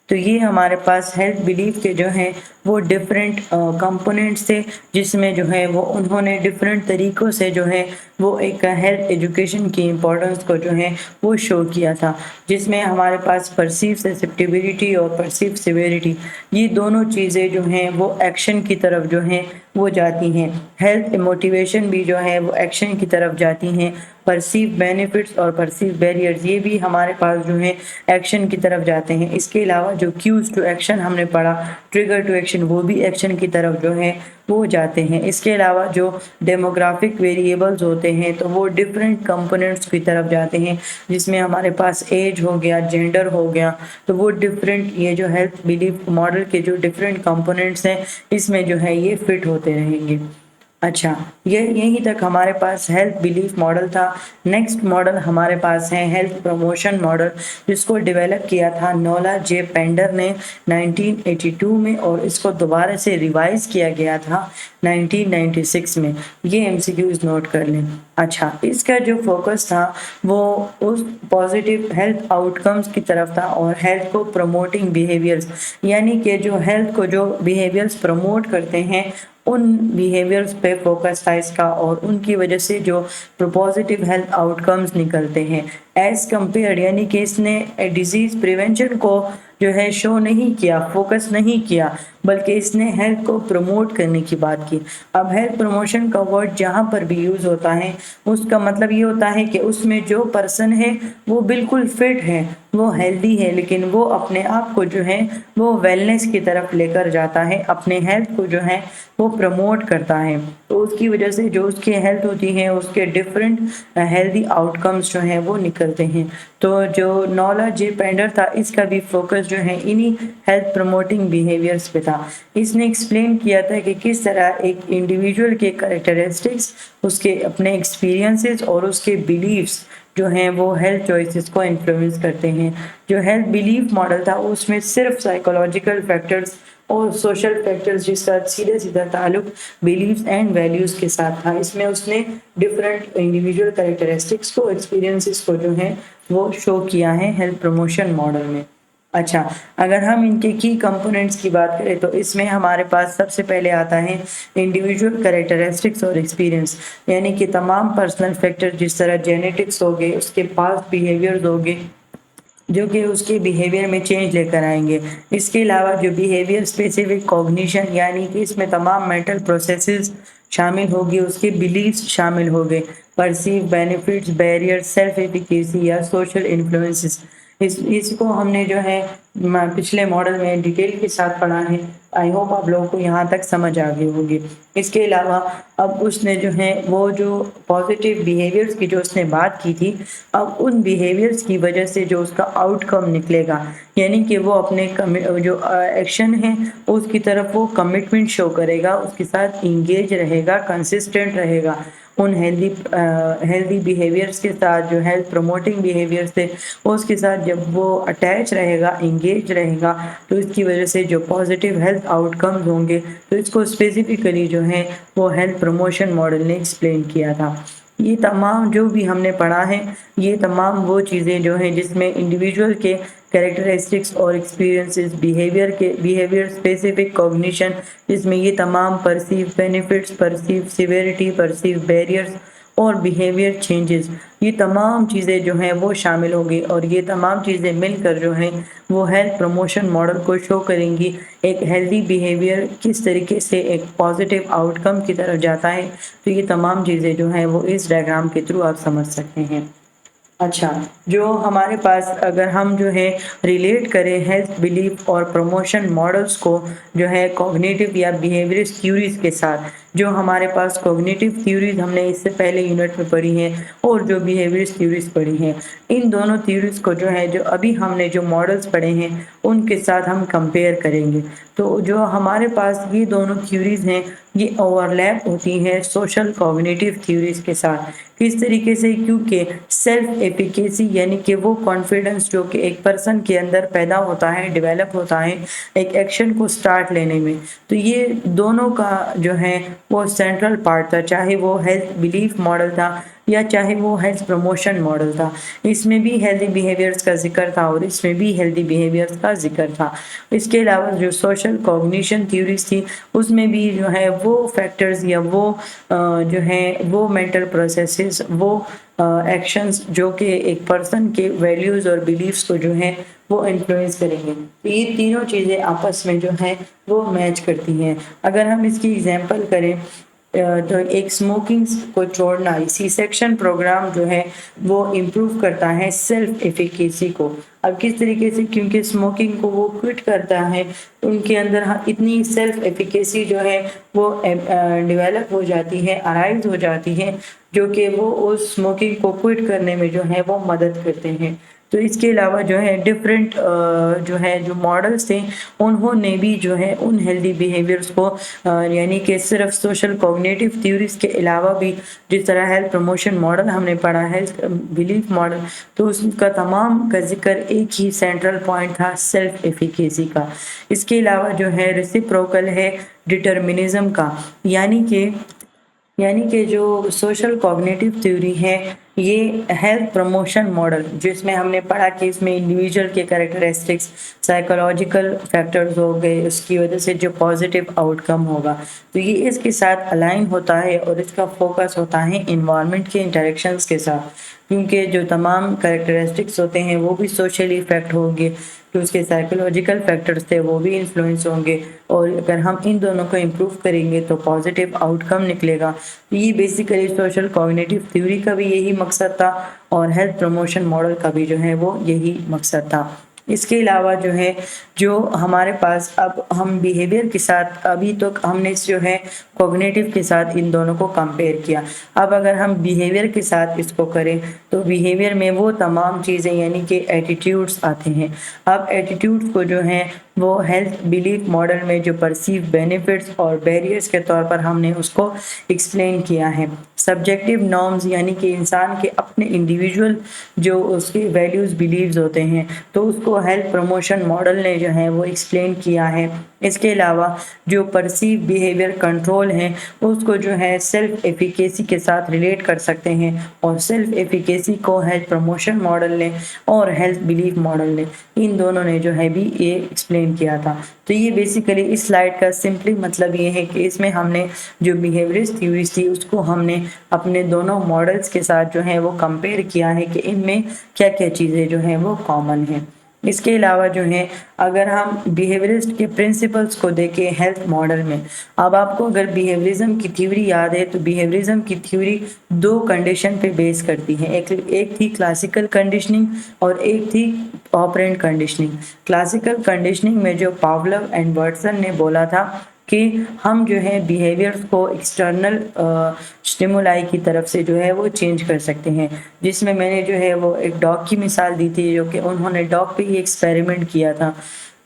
तो ये हमारे पास हेल्थ बिलीफ के जो हैं वो डिफरेंट कंपोनेंट्स थे, जिसमें जो है वो उन्होंने डिफरेंट तरीक़ों से जो है वो एक हेल्थ एजुकेशन की इम्पोर्टेंस को जो है वो शो किया था, जिसमें हमारे पास परसीव ससेप्टिबिलिटी और परसीव सिवियरिटी, ये दोनों चीज़ें जो हैं वो एक्शन की तरफ जो हैं वो जाती हैं। हेल्थ मोटिवेशन भी जो है वो एक्शन की तरफ जाती हैं। परसीव बेनिफिट्स और परसीव बैरियर्स, ये भी हमारे पास जो है एक्शन की तरफ जाते हैं। इसके अलावा जो क्यूज टू एक्शन हमने पढ़ा, ट्रिगर टू एक्शन, वो भी एक्शन की तरफ जो है वो जाते हैं। इसके अलावा जो डेमोग्राफिक वेरिएबल्स होते हैं, तो वो डिफरेंट कंपोनेंट्स की तरफ जाते हैं, जिसमें हमारे पास एज हो गया, जेंडर हो गया, तो वो डिफरेंट, ये जो हेल्थ बिलीफ मॉडल के जो डिफरेंट कंपोनेंट्स हैं, इसमें जो है ये फिट होते रहेंगे। अच्छा, ये यहीं तक हमारे पास हेल्थ बिलीफ मॉडल था। नेक्स्ट मॉडल हमारे पास है हेल्थ प्रमोशन मॉडल, जिसको डेवलप किया था नोला जे पेंडर ने 1982 में, और इसको दोबारा से रिवाइज किया गया था 1996 में। ये एमसीक्यूज नोट कर लें। अच्छा, इसका जो फोकस था वो उस पॉजिटिव हेल्थ आउटकम्स की तरफ था, और हेल्थ को प्रमोटिंग बिहेवियर्स, यानी कि जो हेल्थ को जो बिहेवियर्स प्रमोट करते हैं उन बिहेवियर्स पे फोकस था इसका, और उनकी वजह से जो पॉजिटिव हेल्थ आउटकम्स निकलते हैं एज कंपेयर, यानी कि इसने डिजीज़ प्रिवेंशन को जो है शो नहीं किया, फोकस नहीं किया, बल्कि इसने हेल्थ को प्रमोट करने की बात की। अब हेल्थ प्रमोशन का वर्ड जहाँ पर भी यूज़ होता है, उसका मतलब ये होता है कि उसमें जो पर्सन है वो बिल्कुल फिट है, वो हेल्दी है, लेकिन वो अपने आप को जो है वो वेलनेस की तरफ लेकर जाता है, अपने हेल्थ को जो है वो प्रमोट करता है। तो उसकी वजह से जो उसकी हेल्थ होती है, उसके डिफरेंट हेल्दी आउटकम्स जो हैं वो निकलते हैं। तो जो नोला जे पेंडर था, इसका भी फोकस जो है इन्हीं हेल्थ प्रमोटिंग बिहेवियर्स पे था। इसने एक्सप्लेन किया था कि किस तरह एक इंडिविजुअल के कैरेक्टरिस्टिक्स, उसके अपने एक्सपीरियंसेस और उसके बिलीव्स जो हैं वो हेल्थ चॉइसेस को इन्फ्लुएंस करते हैं। जो हेल्थ बिलीफ मॉडल था उसमें सिर्फ साइकोलॉजिकल फैक्टर्स और सोशल फैक्टर्स जिसका सीधे सीधा ताल्लुक बिलीव्स एंड वैल्यूज़ के साथ था। इसमें उसने डिफरेंट इंडिविजुअल कैरेक्टरिस्टिक्स को, एक्सपीरियंसेस को जो है वो शो किया है हेल्थ प्रमोशन मॉडल में। अच्छा, अगर हम इनके की कंपोनेंट्स की बात करें तो इसमें हमारे पास सबसे पहले आता है इंडिविजुअल कैरेक्टरिस्टिक्स और एक्सपीरियंस, यानी कि तमाम पर्सनल फैक्टर, जिस तरह जेनेटिक्स हो गए, उसके पास्ट बिहेवियर्स हो गए, जो कि उसके बिहेवियर में चेंज लेकर आएंगे। इसके अलावा जो बिहेवियर स्पेसिफिक कॉग्निशन, यानी कि इसमें तमाम मेंटल प्रोसेसेस शामिल होगी, उसके बिलीव्स शामिल हो गए, perceive benefits, barrier, self efficacy या सोशल इन्फ्लुएंसेस। इसको हमने जो है पिछले मॉडल में डिटेल के साथ पढ़ा है। आई होप आप लोगों को यहाँ तक समझ आ गई होगी। इसके अलावा अब उसने जो है वो जो पॉजिटिव बिहेवियर्स की जो उसने बात की थी, अब उन बिहेवियर्स की वजह से जो उसका आउटकम निकलेगा, यानी कि वो अपने जो एक्शन है उसकी तरफ वो कमिटमेंट शो करेगा, उसके साथ इंगेज रहेगा, कंसिस्टेंट रहेगा उन हेल्दी बिहेवियर्स के साथ, जो हेल्थ प्रमोटिंग बिहेवियर्स थे उसके साथ जब वो अटैच रहेगा, इंगेज रहेगा, तो इसकी वजह से जो पॉजिटिव हेल्थ आउटकम्स होंगे, तो इसको स्पेसिफिकली जो है वो हेल्थ प्रमोशन मॉडल ने एक्सप्लेन किया था। ये तमाम जो भी हमने पढ़ा है, ये तमाम वो चीज़ें जो हैं जिसमें इंडिविजुअल के कैरेक्टरिस्टिक्स और एक्सपीरियंसेस, बिहेवियर स्पेसिफिक कॉग्निशन, जिसमें ये तमाम perceive benefits, perceive severity, perceive barriers और बिहेवियर चेंजेस, ये तमाम चीज़ें जो हैं वो शामिल होंगी, और ये तमाम चीज़ें मिलकर जो हैं वो हेल्थ प्रमोशन मॉडल को शो करेंगी। एक हेल्दी बिहेवियर किस तरीके से एक पॉजिटिव आउटकम की तरफ जाता है, तो ये तमाम चीज़ें जो हैं वो इस डायग्राम के थ्रू आप समझ सकते हैं। अच्छा, जो हमारे पास अगर हम जो है रिलेट करें हेल्थ बिलीफ और प्रमोशन मॉडल्स को जो है कॉग्निटिव या बिहेवियरिस्ट थ्योरीज के साथ, जो हमारे पास कॉग्निटिव थ्योरीज हमने इससे पहले यूनिट में पढ़ी हैं और जो बिहेवियरिस्ट थ्योरीज पढ़ी हैं, इन दोनों थ्योरीज को जो है जो अभी हमने जो मॉडल्स पढ़े हैं उनके साथ हम कंपेयर करेंगे। तो जो हमारे पास ये दोनों थ्योरीज हैं ये ओवरलैप होती हैं सोशल कॉग्निटिव थ्योरीज के साथ। किस तरीके से? क्योंकि सेल्फ एफिकेसी, यानी कि वो कॉन्फिडेंस जो कि एक पर्सन के अंदर पैदा होता है, डेवलप होता है एक एक्शन को स्टार्ट लेने में, तो ये दोनों का जो है वो सेंट्रल पार्ट था, चाहे वो हेल्थ बिलीफ मॉडल था या चाहे वो हेल्थ प्रमोशन मॉडल था। इसमें भी हेल्दी बिहेवियर्स का जिक्र था और इसमें भी हेल्दी बिहेवियर्स का जिक्र था। इसके अलावा जो सोशल कॉग्निशन थ्योरीज थी उसमें भी जो है वो फैक्टर्स या वो जो है वो मेंटल प्रोसेसेस, वो एक्शंस जो कि एक पर्सन के वैल्यूज़ और बिलीव्स को जो है वो इन्फ्लुएंस करेंगे। तो ये तीनों चीज़ें आपस में जो है वो मैच करती हैं। अगर हम इसकी एग्जांपल करें तो एक स्मोकिंग को छोड़ना, सी सेक्शन प्रोग्राम जो है वो इम्प्रूव करता है सेल्फ एफिकेसी को। अब किस तरीके से? क्योंकि स्मोकिंग को वो क्विट करता है, उनके अंदर इतनी सेल्फ एफिकेसी जो है वो डेवलप हो जाती है, अराइज हो जाती है, जो कि वो उस स्मोकिंग को क्विट करने में जो है वो मदद करते हैं। तो इसके अलावा जो है डिफरेंट जो है जो मॉडल्स थे उन्होंने भी जो है उन हेल्दी बिहेवियर्स को यानी कि सिर्फ सोशल कॉग्निटिव थ्योरीज के अलावा भी, जिस तरह हेल्थ प्रमोशन मॉडल हमने पढ़ा, हेल्थ बिलीफ मॉडल, तो उसका तमाम का जिक्र एक ही सेंट्रल पॉइंट था, सेल्फ एफिकेसी का। इसके अलावा जो है रेसिप्रोकल है डिटर्मिनिज्म का, यानी कि जो सोशल कॉग्निटिव थ्योरी है ये हेल्थ प्रमोशन मॉडल, जिसमें हमने पढ़ा कि इसमें इंडिविजुअल के कैरेक्टरिस्टिक्स, साइकोलॉजिकल फैक्टर्स हो गए, उसकी वजह से जो पॉजिटिव आउटकम होगा, तो ये इसके साथ अलाइन होता है और इसका फोकस होता है इन्वायरमेंट के इंटरेक्शंस के साथ, क्योंकि जो तमाम कैरेक्टरिस्टिक्स होते हैं वो भी सोशली इफेक्ट होंगे, जो उसके साइकोलॉजिकल फैक्टर्स थे वो भी इन्फ्लुएंस होंगे, और अगर हम इन दोनों को इम्प्रूव करेंगे तो पॉजिटिव आउटकम निकलेगा। ये बेसिकली सोशल कॉग्निटिव थ्योरी का भी यही मकसद था और हेल्थ प्रमोशन मॉडल का भी जो है वो यही मकसद था। इसके अलावा जो है जो हमारे पास, अब हम बिहेवियर के साथ, अभी तो हमने जो है कॉग्निटिव के साथ इन दोनों को कंपेयर किया, अब अगर हम बिहेवियर के साथ इसको करें तो बिहेवियर में वो तमाम चीज़ें यानी कि एटीट्यूड्स आते हैं। अब एटीट्यूड्स को जो है वो हेल्थ बिलीफ मॉडल में जो परसीव बेनिफिट्स और बैरियर्स के तौर पर हमने उसको एक्सप्लेन किया है। सब्जेक्टिव नॉर्म्स, यानी कि इंसान के अपने इंडिविजुअल जो उसके वैल्यूज़ बिलीव्स होते हैं, तो उसको हेल्थ प्रमोशन मॉडल ने जो है वो एक्सप्लेन किया है। اس کے علاوہ جو پرسیو بیہیویئر کنٹرول ہیں اس کو جو ہے سیلف ایفیکیسی کے ساتھ ریلیٹ کر سکتے ہیں، اور سیلف ایفیکیسی کو ہیلتھ پروموشن ماڈل نے اور ہیلتھ بلیف ماڈل نے، ان دونوں نے جو ہے بھی یہ ایکسپلین کیا تھا۔ تو یہ بیسیکلی اس سلائیڈ کا سمپلی مطلب یہ ہے کہ اس میں ہم نے جو بیہیویئرسٹ تھیوریز تھی اس کو ہم نے اپنے دونوں ماڈلز کے ساتھ جو ہے وہ کمپیئر کیا ہے کہ ان میں کیا کیا چیزیں جو ہیں وہ کامن ہیں۔ اس کے علاوہ جو ہے اگر ہم بیہیویئرسٹ کے پرنسپلز کو دیکھیں ہیلتھ ماڈل میں، اب آپ کو اگر بیہیویئرزم کی تھیوری یاد ہے تو بیہیویئرزم کی تھیوری دو کنڈیشن پہ بیس کرتی ہے، ایک تھی کلاسیکل کنڈیشننگ اور ایک تھی آپرینٹ کنڈیشننگ۔ کلاسیکل کنڈیشننگ میں جو پاولو اینڈ واٹسن نے بولا تھا کہ ہم جو ہے بیہیویئرز کو ایکسٹرنل اسٹیمولائی کی طرف سے جو ہے وہ چینج کر سکتے ہیں، جس میں نے جو ہے وہ ایک ڈاگ کی مثال دی تھی، جو کہ انہوں نے ڈاگ پہ ہی ایکسپیریمنٹ کیا تھا۔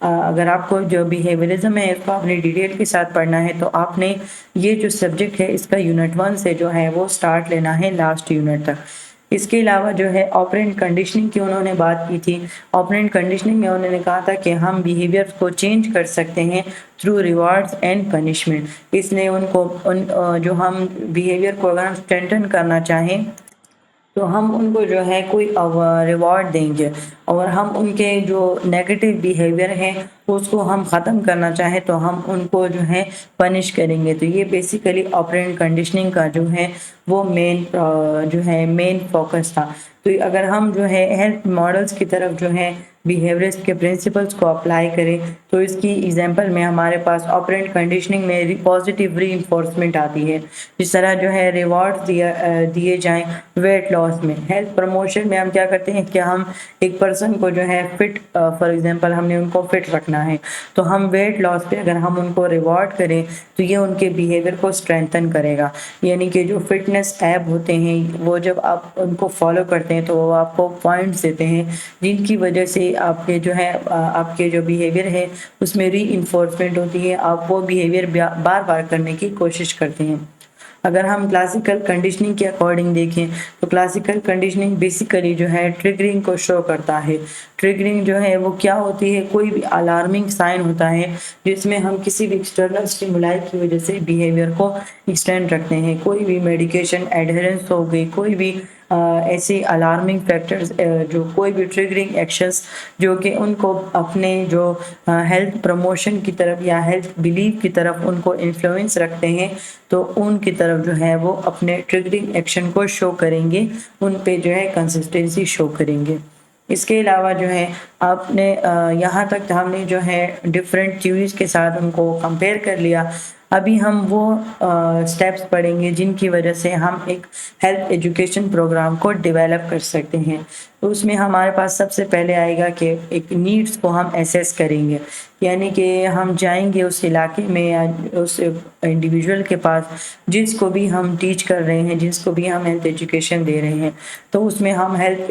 اگر آپ کو جو بیہیویئرزم ہے اس کو اپنی ڈیٹیل کے ساتھ پڑھنا ہے تو آپ نے یہ جو سبجیکٹ ہے اس کا یونٹ 1 سے جو ہے وہ سٹارٹ لینا ہے لاسٹ یونٹ تک۔ اس کے علاوہ جو ہے آپرینٹ کنڈیشننگ کی انہوں نے بات کی تھی۔ آپرینٹ کنڈیشننگ میں انہوں نے کہا تھا کہ ہم بیہیویئر کو چینج کر سکتے ہیں تھرو ریوارڈز اینڈ پنشمنٹ۔ اس نے ان کو جو ہم بیہیویئر کو اگر ہم اسٹرینتھن کرنا چاہیں تو ہم ان کو جو ہے کوئی ریوارڈ دیں گے، اور ہم ان کے جو نیگیٹو بیہیویئر ہیں اس کو ہم ختم کرنا چاہیں تو ہم ان کو جو ہے پنش کریں گے۔ تو یہ بیسیکلی آپرینٹ کنڈیشننگ کا جو ہے وہ مین فوکس تھا۔ تو اگر ہم جو ہے ہیلتھ ماڈلز کی طرف جو ہے بیہیویئرسٹ کے پرنسپلز کو اپلائی کریں تو اس کی ایگزامپل میں ہمارے پاس آپرینٹ کنڈیشننگ میں پازیٹیو ری انفورسمنٹ آتی ہے، جس طرح جو ہے ریوارڈ دیے جائیں ویٹ لاس میں۔ ہیلتھ پروموشن میں ہم کیا کرتے ہیں کہ ہم ایک پرسن کو جو ہے فٹ، فار ایگزامپل ہم نے ان کو فٹ رکھنا ہے تو ہم ویٹ لاس پہ اگر ہم ان کو ریوارڈ کریں تو یہ ان کے بیہیویئر کو اسٹرینتھن کرے گا، یعنی کہ جو فٹنس ایپ ہوتے ہیں وہ جب آپ ان کو فالو کرتے ہیں تو وہ آپ کو پوائنٹس دیتے ہیں جن کی وجہ سے آپ کے جو ہے آپ کے جو بیہیویئر ہے اس میں ری انفورسمنٹ ہوتی ہے، آپ وہ بیہیویئر بار بار کرنے کی کوشش کرتے ہیں۔ اگر ہم کلاسیکل کنڈیشننگ کے اکارڈنگ دیکھیں تو کلاسیکل کنڈیشننگ بیسیکلی جو ہے ٹریگرنگ کو شو کرتا ہے۔ ٹریگرنگ جو ہے وہ کیا ہوتی ہے؟ کوئی بھی الارمنگ سائن ہوتا ہے جس میں ہم کسی بھی ایکسٹرنل اسٹیمولائی کی وجہ سے بیہیویئر کو ایکسٹینڈ رکھتے ہیں، کوئی بھی میڈیکیشن ایڈہرنس ہو گئی، کوئی بھی ایسی الارمنگ فیکٹرز، جو کوئی بھی ٹریگرنگ ایکشنز جو کہ ان کو اپنے جو ہیلتھ پروموشن کی طرف یا ہیلتھ بلیف کی طرف ان کو انفلوئنس رکھتے ہیں تو ان کی طرف جو ہے وہ اپنے ٹریگرنگ ایکشن کو شو کریں گے، ان پہ جو ہے کنسسٹنسی شو کریں گے۔ اس کے علاوہ جو ہے آپ نے یہاں تک ہم نے جو ہے ڈفرینٹ تھیوریز کے ساتھ ان کو کمپیئر کر لیا۔ ابھی ہم وہ سٹیپس پڑھیں گے جن کی وجہ سے ہم ایک ہیلتھ ایجوکیشن پروگرام کو ڈیولپ کر سکتے ہیں۔ تو اس میں ہمارے پاس سب سے پہلے آئے گا کہ ایک نیڈس کو ہم ایسیس کریں گے، یعنی کہ ہم جائیں گے اس علاقے میں یا اس انڈیویجول کے پاس جس کو بھی ہم ٹیچ کر رہے ہیں، جس کو بھی ہم ہیلتھ ایجوکیشن دے رہے ہیں، تو اس میں ہم ہیلتھ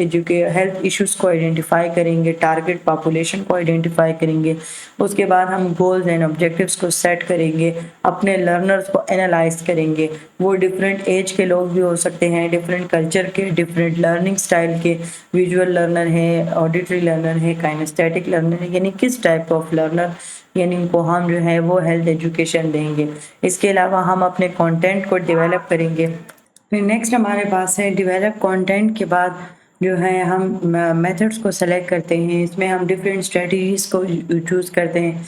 ایشوز کو آئیڈینٹیفائی کریں گے، ٹارگٹ پاپولیشن کو آئیڈینٹیفائی کریں گے۔ اس کے بعد ہم گولز اینڈ آبجیکٹیوز کو سیٹ کریں گے، اپنے لرنرز کو انالائز کریں گے۔ وہ ڈفرینٹ ایج کے لوگ بھی ہو سکتے ہیں، ڈفرینٹ کلچر کے، ڈفرینٹ لرننگ سٹائل کے، ویژول لرنر ہے، آڈیٹری لرنر ہے، کائنسٹیٹک لرنر ہے، یعنی کس ٹائپ آف لرنر یعنی ان کو ہم جو ہے وہ ہیلتھ ایجوکیشن دیں گے۔ اس کے علاوہ ہم اپنے کانٹینٹ کو ڈیولپ کریں گے۔ پھر نیکسٹ ہمارے پاس ہے ڈیولپ کانٹینٹ کے بعد جو ہے ہم میتھڈس کو سلیکٹ کرتے ہیں۔ اس میں ہم ڈفرینٹ اسٹریٹجیز کو چوز کرتے ہیں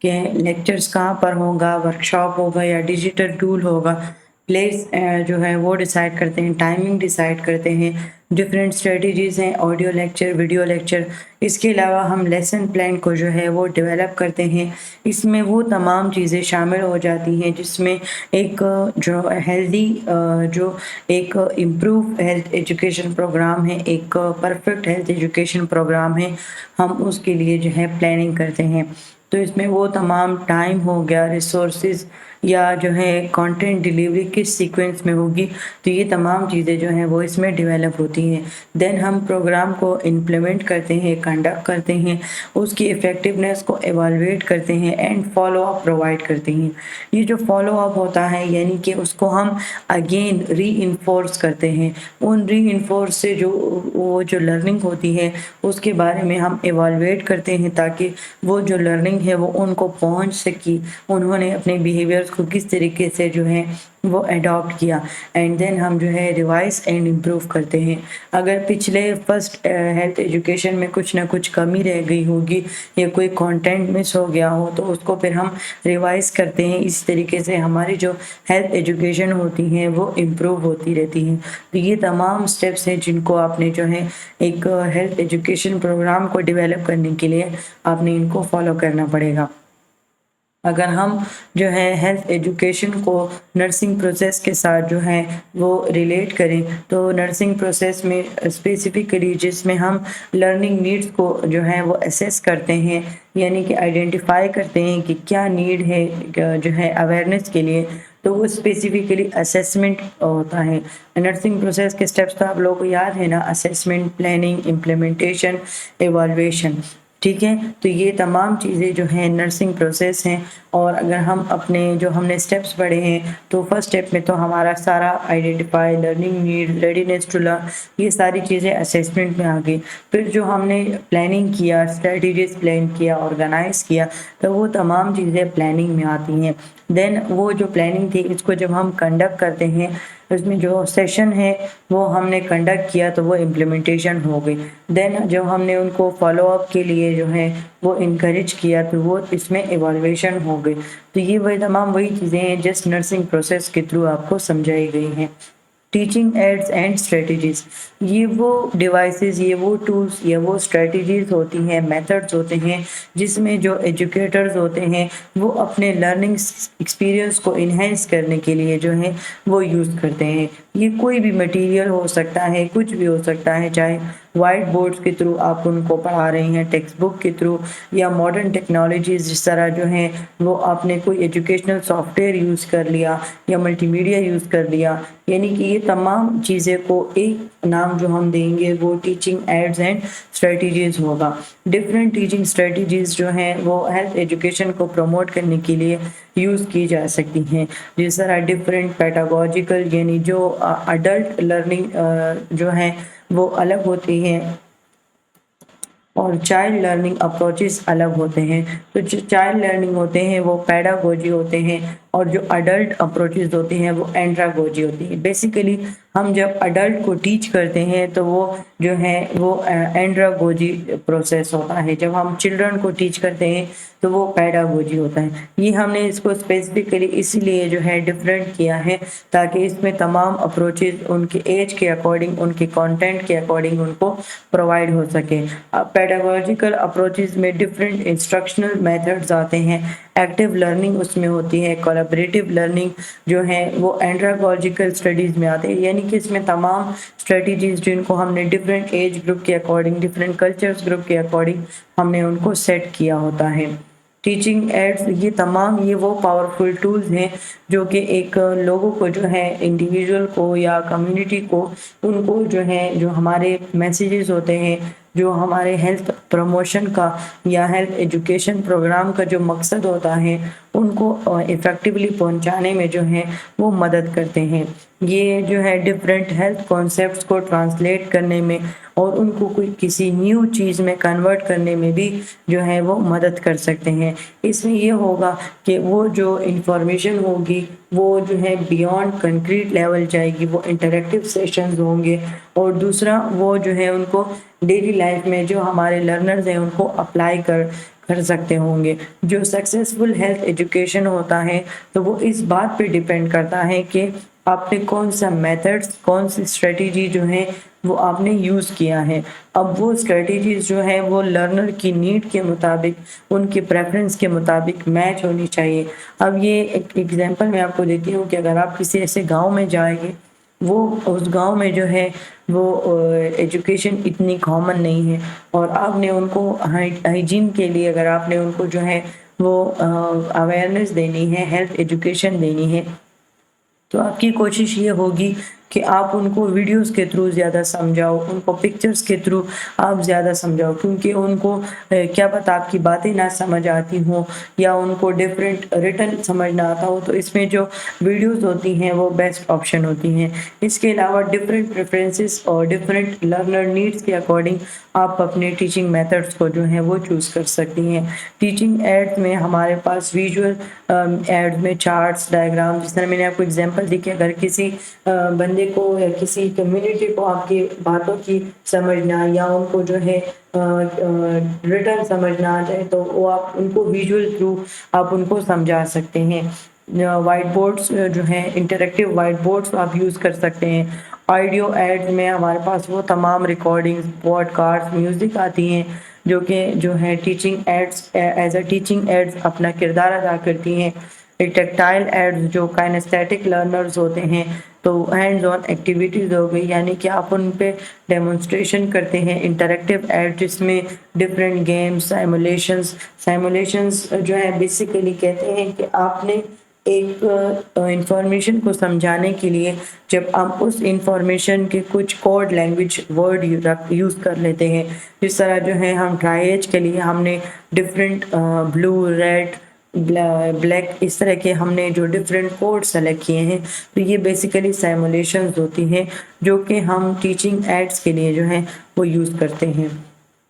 کہ لیکچرز کہاں پر ہوگا، ورکشاپ ہوگا یا ڈیجیٹل ٹول ہوگا، پلیس جو ہے وہ ڈیسائیڈ کرتے ہیں، ٹائمنگ ڈیسائیڈ کرتے ہیں، ڈفرینٹ اسٹریٹجیز ہیں، آڈیو لیکچر، ویڈیو لیکچر۔ اس کے علاوہ ہم لیسن پلان کو جو ہے وہ ڈیولپ کرتے ہیں۔ اس میں وہ تمام چیزیں شامل ہو جاتی ہیں جس میں ایک جو ہیلدی جو ایک امپروو ہیلتھ ایجوکیشن پروگرام ہے، ایک پرفیکٹ ہیلتھ ایجوکیشن پروگرام ہے، ہم اس کے لیے جو ہے پلاننگ کرتے ہیں۔ تو اس میں وہ تمام ٹائم ہو گیا، ریسورسز या जो है कंटेंट डिलीवरी किस सीक्वेंस में होगी, तो ये तमाम चीज़ें जो हैं वो इसमें डेवलप होती हैं। देन हम प्रोग्राम को इम्प्लीमेंट करते हैं, कंडक्ट करते हैं, उसकी इफ़ेक्टिवनेस को एवेलुएट करते हैं एंड फॉलो अप प्रोवाइड करते हैं। ये जो फॉलो अप होता है यानी कि उसको हम अगेन रीइंफोर्स करते हैं। उन रीइंफोर्स से जो वो जो लर्निंग होती है उसके बारे में हम एवेलुएट करते हैं ताकि वो जो लर्निंग है वो उनको पहुंच सके, उन्होंने अपने बिहेवियर्स को किस तरीके से जो है वो अडॉप्ट किया, एंड देन हम जो है रिवाइज एंड इम्प्रूव करते हैं। अगर पिछले फर्स्ट हेल्थ एजुकेशन में कुछ ना कुछ कमी रह गई होगी या कोई कंटेंट मिस हो गया हो तो उसको फिर हम रिवाइज करते हैं। इस तरीके से हमारी जो हेल्थ एजुकेशन होती है वो इम्प्रूव होती रहती है। तो ये तमाम स्टेप्स हैं जिनको आपने जो है एक हेल्थ एजुकेशन प्रोग्राम को डेवलप करने के लिए आपने इनको फॉलो करना पड़ेगा। अगर हम जो है हेल्थ एजुकेशन को नर्सिंग प्रोसेस के साथ जो है वो रिलेट करें तो नर्सिंग प्रोसेस में स्पेसिफिकली जिसमें हम लर्निंग नीड्स को जो है वो असेस करते हैं, यानी कि आइडेंटिफाई करते हैं कि क्या नीड है जो है अवेयरनेस के लिए, तो वो स्पेसिफिकली असेसमेंट होता है। नर्सिंग प्रोसेस के स्टेप्स तो आप लोगों को याद है ना, असेसमेंट, प्लानिंग, इम्प्लीमेंटेशन, एवॉल्यूएशन। ठीक है, तो ये तमाम चीज़ें जो हैं नर्सिंग प्रोसेस हैं। और अगर हम अपने जो हमने स्टेप्स पढ़े हैं तो फर्स्ट स्टेप में तो हमारा सारा identify, learning need, readiness to learn, ये सारी चीज़ें असेसमेंट में आ गई। फिर जो हमने प्लानिंग किया, स्ट्रेटजीज प्लान किया, ऑर्गेनाइज किया, तो वो तमाम चीज़ें प्लानिंग में आती हैं। देन वो जो प्लानिंग थी इसको जब हम कंडक्ट करते हैं उसमें जो सेशन है वो हमने कंडक्ट किया तो वो इम्प्लीमेंटेशन हो गई। देन जब हमने उनको फॉलो अप के लिए जो है वो इनकरेज किया तो वो इसमें इवॉल्यूशन हो गई। तो ये वही तमाम वही चीज़ें हैं जिस नर्सिंग प्रोसेस के थ्रू आपको समझाई गई हैं। टीचिंग एड्स एंड स्ट्रेटजीज, ये वो डिवाइसेस, ये वो टूल्स, ये वो स्ट्रेटजीज होती हैं, मेथड्स होते हैं जिसमें जो एजुकेटर्स होते हैं वो अपने लर्निंग एक्सपीरियंस को इन्हेंस करने के लिए जो है वो यूज़ करते हैं। ये कोई भी मटेरियल हो सकता है, कुछ भी हो सकता है, चाहे वाइट बोर्ड्स के थ्रू आप उनको पढ़ा रही हैं, टेक्स्ट बुक के थ्रू, या मॉडर्न टेक्नोलॉजीज जिस तरह जो है वो आपने कोई एजुकेशनल सॉफ्टवेयर यूज़ कर लिया या मल्टीमीडिया यूज़ कर लिया, यानी कि ये तमाम चीज़ें को एक नाम जो हम देंगे वो टीचिंग एड्स एंड स्ट्रेटजीज होगा। डिफरेंट टीचिंग स्ट्रेटजीज जो हैं वो हेल्थ एजुकेशन को प्रमोट करने के लिए यूज़ की जा सकती हैं। जिस तरह डिफरेंट पेडागोजिकल, यानी जो अडल्ट लर्निंग जो है वो अलग होती हैं और चाइल्ड लर्निंग अप्रोचेस अलग होते हैं। तो जो चाइल्ड लर्निंग होते हैं वो पैडागोजी होते हैं और जो अडल्ट अप्रोचेस होते हैं वो एंड्रागोजी होती है। बेसिकली हम जब अडल्ट को टीच करते हैं तो वो जो है वो एंड्रागोजी प्रोसेस होता है। जब हम चिल्ड्रन को टीच करते हैं तो वो पैडागोजी होता है। ये हमने इसको स्पेसिफिकली इसीलिए जो है डिफरेंट किया है ताकि इसमें तमाम अप्रोचेस उनके एज के अकॉर्डिंग, उनके कंटेंट के अकॉर्डिंग उनको प्रोवाइड हो सके। अब पेडागोजिकल अप्रोचेस में डिफरेंट इंस्ट्रक्शनल मेथड्स आते हैं, एक्टिव लर्निंग उसमें होती है, कोलैबोरेटिव लर्निंग जो है वो एंड्रागोजिकल स्टडीज़ में आते हैं, यानी कि इसमें तमाम स्ट्रेटजीज जिनको हमने डिफरेंट एज ग्रुप के अकॉर्डिंग, डिफरेंट कल्चर्स ग्रुप के अकॉर्डिंग हमने उनको सेट किया होता है। टीचिंग एड्स, ये तमाम ये वो पावरफुल टूल्स हैं जो कि एक लोगों को जो है, इंडिविजुअल को या कम्युनिटी को, उनको जो है जो हमारे मैसेजेस होते हैं, जो हमारे हेल्थ प्रमोशन का या हेल्थ एजुकेशन प्रोग्राम का जो मकसद होता है उनको इफ़ेक्टिवली पहुंचाने में जो है वो मदद करते हैं। ये जो है डिफरेंट हेल्थ कॉन्सेप्ट्स को ट्रांसलेट करने में और उनको कोई किसी न्यू चीज़ में कन्वर्ट करने में भी जो है वो मदद कर सकते हैं। इसमें ये होगा कि वो जो इंफॉर्मेशन होगी वो जो है बियॉन्ड कंक्रीट लेवल जाएगी, वो इंटरेक्टिव सेशंस होंगे, और दूसरा वो जो है उनको डेली लाइफ में जो हमारे लर्नर्स हैं उनको अप्लाई कर सकते होंगे। जो सक्सेसफुल हेल्थ एजुकेशन होता है तो वो इस बात पे डिपेंड करता है कि आपने कौन सा मेथड्स, कौन सी स्ट्रेटजी जो है वो आपने यूज़ किया है। अब वो स्ट्रेटजीज जो है वो लर्नर की नीड के मुताबिक, उनके प्रेफरेंस के मुताबिक मैच होनी चाहिए। अब ये एक एग्जांपल मैं आपको देती हूँ कि अगर आप किसी ऐसे गांव में जाएंगे, वो उस गांव में जो है वो एजुकेशन इतनी कॉमन नहीं है और आपने उनको हाइजीन के लिए अगर आपने उनको जो है वो अवेयरनेस देनी है, हेल्थ एजुकेशन देनी है। तो आपकी कोशिश ये होगी कि आप उनको वीडियोस के थ्रू ज़्यादा समझाओ, उनको पिक्चर्स के थ्रू आप ज़्यादा समझाओ, क्योंकि उनको क्या पता आपकी बातें ना समझ आती हों या उनको डिफरेंट रिटन समझ ना आता हो, तो इसमें जो वीडियोस होती हैं वो बेस्ट ऑप्शन होती हैं। इसके अलावा डिफरेंट प्रेफरेंसेस और डिफरेंट लर्नर नीड्स के अकॉर्डिंग आप अपने टीचिंग मेथड्स को जो है वो चूज़ कर सकती हैं। टीचिंग एड्स में हमारे पास विजुअल एड्स में चार्ट्स, डायग्राम, जिस तरह मैंने आपको एग्जांपल दी कि अगर किसी बंदे को या किसी कम्युनिटी को आपकी बातों की समझना या उनको जो है रिटर्न समझना आ जाए, तो वो आप उनको विजुअल थ्रू आप उनको समझा सकते हैं। वाइट बोर्ड्स जो हैं, इंटरेक्टिव वाइट बोर्ड्स आप यूज़ कर सकते हैं। ऑडियो एड्स में हमारे पास वो तमाम रिकॉर्डिंग्स, पॉडकास्ट, म्यूज़िक आती हैं जो है teaching aids as a teaching aids अपना किरदार अदा करती हैं। एक टेक्टाइल एड्स जो काइनेस्थेटिक लर्नर्स होते हैं, तो हैंड्स ऑन एक्टिविटीज़ हो गई, यानी कि आप उन पे डेमोन्स्ट्रेशन करते हैं। इंटरेक्टिव एड जिसमें डिफरेंट गेम्स, साइमुलेशंस जो है बेसिकली कहते हैं कि आपने एक इंफॉर्मेशन को समझाने के लिए जब आप उस इंफॉर्मेशन के कुछ कोड लैंग्वेज वर्ड यूज़ कर लेते हैं, जिस तरह जो है हम ट्राइएज के लिए हमने डिफरेंट ब्लू, रेड, ब्लैक, इस तरह के हमने जो डिफरेंट कोड सेलेक्ट किए हैं, तो ये बेसिकली साइमुलेशंस होती हैं जो कि हम टीचिंग एड्स के लिए जो है वो यूज़ करते हैं।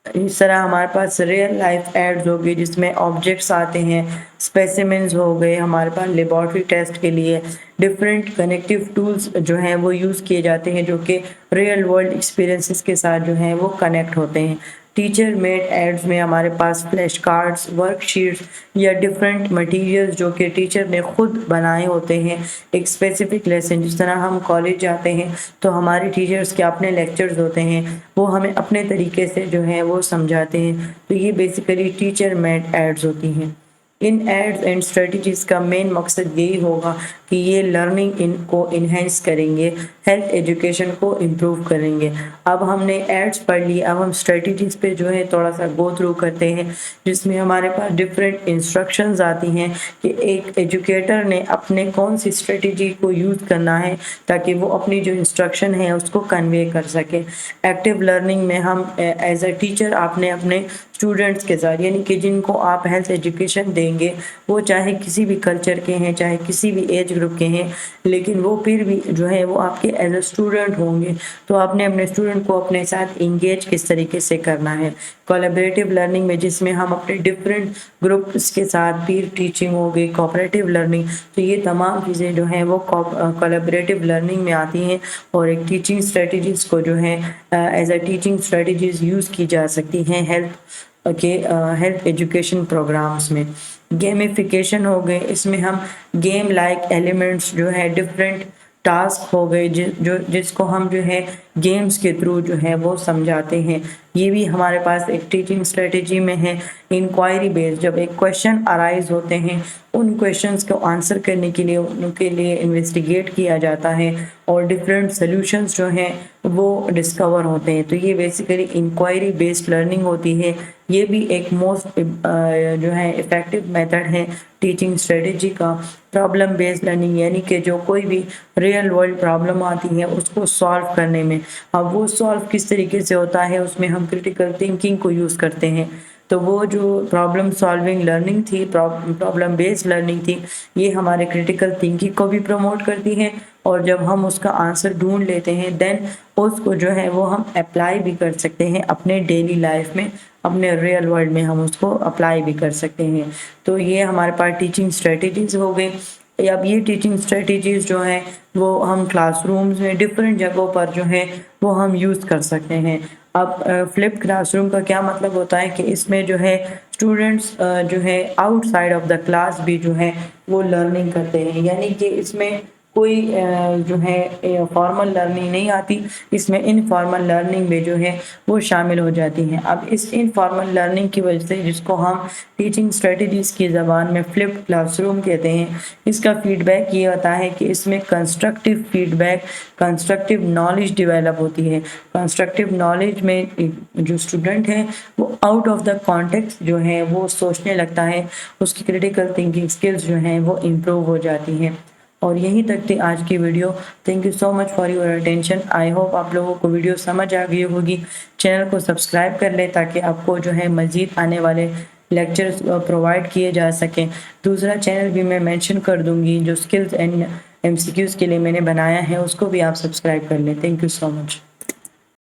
इस तरह हमारे पास रियल लाइफ एड्स हो गई जिसमें ऑब्जेक्ट्स आते हैं, स्पेसिमेंस हो गए, हमारे पास लेबॉर्ट्री टेस्ट के लिए डिफरेंट कनेक्टिव टूल्स जो हैं वो यूज़ किए जाते हैं जो कि रियल वर्ल्ड एक्सपीरियंसेस के साथ जो हैं वो कनेक्ट होते हैं। टीचर मेड एड्स में हमारे पास फ्लैश कार्ड्स, वर्कशीट्स या डिफरेंट मटेरियल्स जो कि टीचर ने खुद बनाए होते हैं एक स्पेसिफिक लेसन। जिस तरह हम कॉलेज जाते हैं तो हमारे टीचर्स के अपने लेक्चर्स होते हैं, वो हमें अपने तरीके से जो है वो समझाते हैं, तो ये बेसिकली टीचर मेड एड्स होती हैं। इन एड्स एंड स्ट्रेटजीज़ का मेन मकसद यही होगा कि ये लर्निंग इनको इन्हेंस करेंगे, हेल्थ एजुकेशन को इम्प्रूव करेंगे। अब हमने एड्स पढ़ ली, अब हम स्ट्रेटजीज़ पे जो है थोड़ा सा गो थ्रू करते हैं, जिसमें हमारे पास डिफरेंट इंस्ट्रक्शंस आती हैं कि एक एजुकेटर ने अपने कौन सी स्ट्रेटजी को यूज़ करना है ताकि वो अपनी जो इंस्ट्रक्शन है उसको कन्वे कर सके। एक्टिव लर्निंग में हम एज अ टीचर आपने अपने स्टूडेंट्स के साथ, यानी कि जिनको आप हेल्थ एजुकेशन देंगे, वो चाहे किसी भी कल्चर के हैं, चाहे किसी भी एज ग्रुप के हैं, लेकिन वो फिर भी जो है वो आपके एज अ स्टूडेंट होंगे, तो आपने अपने स्टूडेंट को अपने साथ इंगेज किस तरीके से करना है। कोलैबोरेटिव लर्निंग में जिसमें हम अपने डिफरेंट ग्रुप्स के साथ पीर टीचिंग हो गई, कोऑपरेटिव लर्निंग, तो ये तमाम चीज़ें जो हैं वो कोलैबोरेटिव लर्निंग में आती हैं और एक टीचिंग स्ट्रेटजीज़ को जो है as a teaching strategies use की जा सकती हैं हेल्थ एजुकेशन प्रोग्राम्स में। गेमिफिकेशन हो गए, इसमें हम गेम लाइक एलिमेंट्स जो है डिफरेंट टास्क हो गए जिसको हम जो है गेम्स के थ्रू जो है वो समझाते हैं, ये भी हमारे पास एक टीचिंग स्ट्रेटजी में है। इंक्वायरी बेस्ड, जब एक क्वेश्चन अराइज होते हैं, उन क्वेश्चंस को आंसर करने के लिए उनके लिए इन्वेस्टिगेट किया जाता है और डिफरेंट सॉल्यूशंस जो हैं वो डिस्कवर होते हैं, तो ये बेसिकली इंक्वायरी बेस्ड लर्निंग होती है। ये भी एक मोस्ट जो है इफ़ेक्टिव मेथड है टीचिंग स्ट्रेटजी का। प्रॉब्लम बेस्ड लर्निंग, यानी कि जो कोई भी रियल वर्ल्ड प्रॉब्लम आती है उसको सॉल्व करने में, अब वो सॉल्व किस तरीके से होता है, उसमें हम क्रिटिकल थिंकिंग को यूज़ करते हैं। तो वो जो प्रॉब्लम सॉल्विंग लर्निंग थी, प्रॉब्लम बेस्ड लर्निंग थी, ये हमारे क्रिटिकल थिंकिंग को भी प्रमोट करती है और जब हम उसका आंसर ढूंढ लेते हैं देन उसको जो है वो हम अप्लाई भी कर सकते हैं अपने डेली लाइफ में, अपने रियल वर्ल्ड में हम उसको अप्लाई भी कर सकते हैं। तो ये हमारे पास टीचिंग स्ट्रेटजीज़ हो गई। अब ये टीचिंग स्ट्रेटजीज़ जो हैं वो हम क्लासरूम्स में डिफरेंट जगहों पर जो है वो हम यूज़ कर सकते हैं। अब फ्लिप क्लासरूम का क्या मतलब होता है कि इसमें जो है स्टूडेंट्स जो है आउटसाइड ऑफ द क्लास भी जो है वो लर्निंग करते हैं, यानी कि इसमें کوئی جو ہے فارمل لرننگ نہیں آتی، اس میں انفارمل لرننگ میں جو ہے وہ شامل ہو جاتی ہیں۔ اب اس انفارمل لرننگ کی وجہ سے، جس کو ہم ٹیچنگ اسٹریٹجیز کی زبان میں فلپڈ کلاس روم کہتے ہیں، اس کا فیڈ بیک یہ ہوتا ہے کہ اس میں constructive feedback, constructive knowledge develop ہوتی ہے۔ کنسٹرکٹیو نالج میں جو اسٹوڈنٹ ہے وہ آؤٹ آف دا کانٹیکسٹ جو ہے وہ سوچنے لگتا ہے، اس کی کریٹیکل تھنکنگ سکلز جو ہیں وہ امپروو ہو جاتی ہیں۔ اور یہیں تک تھی آج کی video. Thank you so much for your attention. I hope آپ لوگوں کو ویڈیو سمجھ آ گئی ہوگی۔ چینل کو سبسکرائب کر لیں تاکہ آپ کو جو ہے مزید آنے والے لیکچرز پرووائڈ کیے جا سکیں۔ دوسرا چینل بھی میں مینشن کر دوں گی جو اسکلز اینڈ MCQs کے لیے میں نے بنایا ہے، اس کو بھی آپ سبسکرائب کر لیں۔ Thank you so much.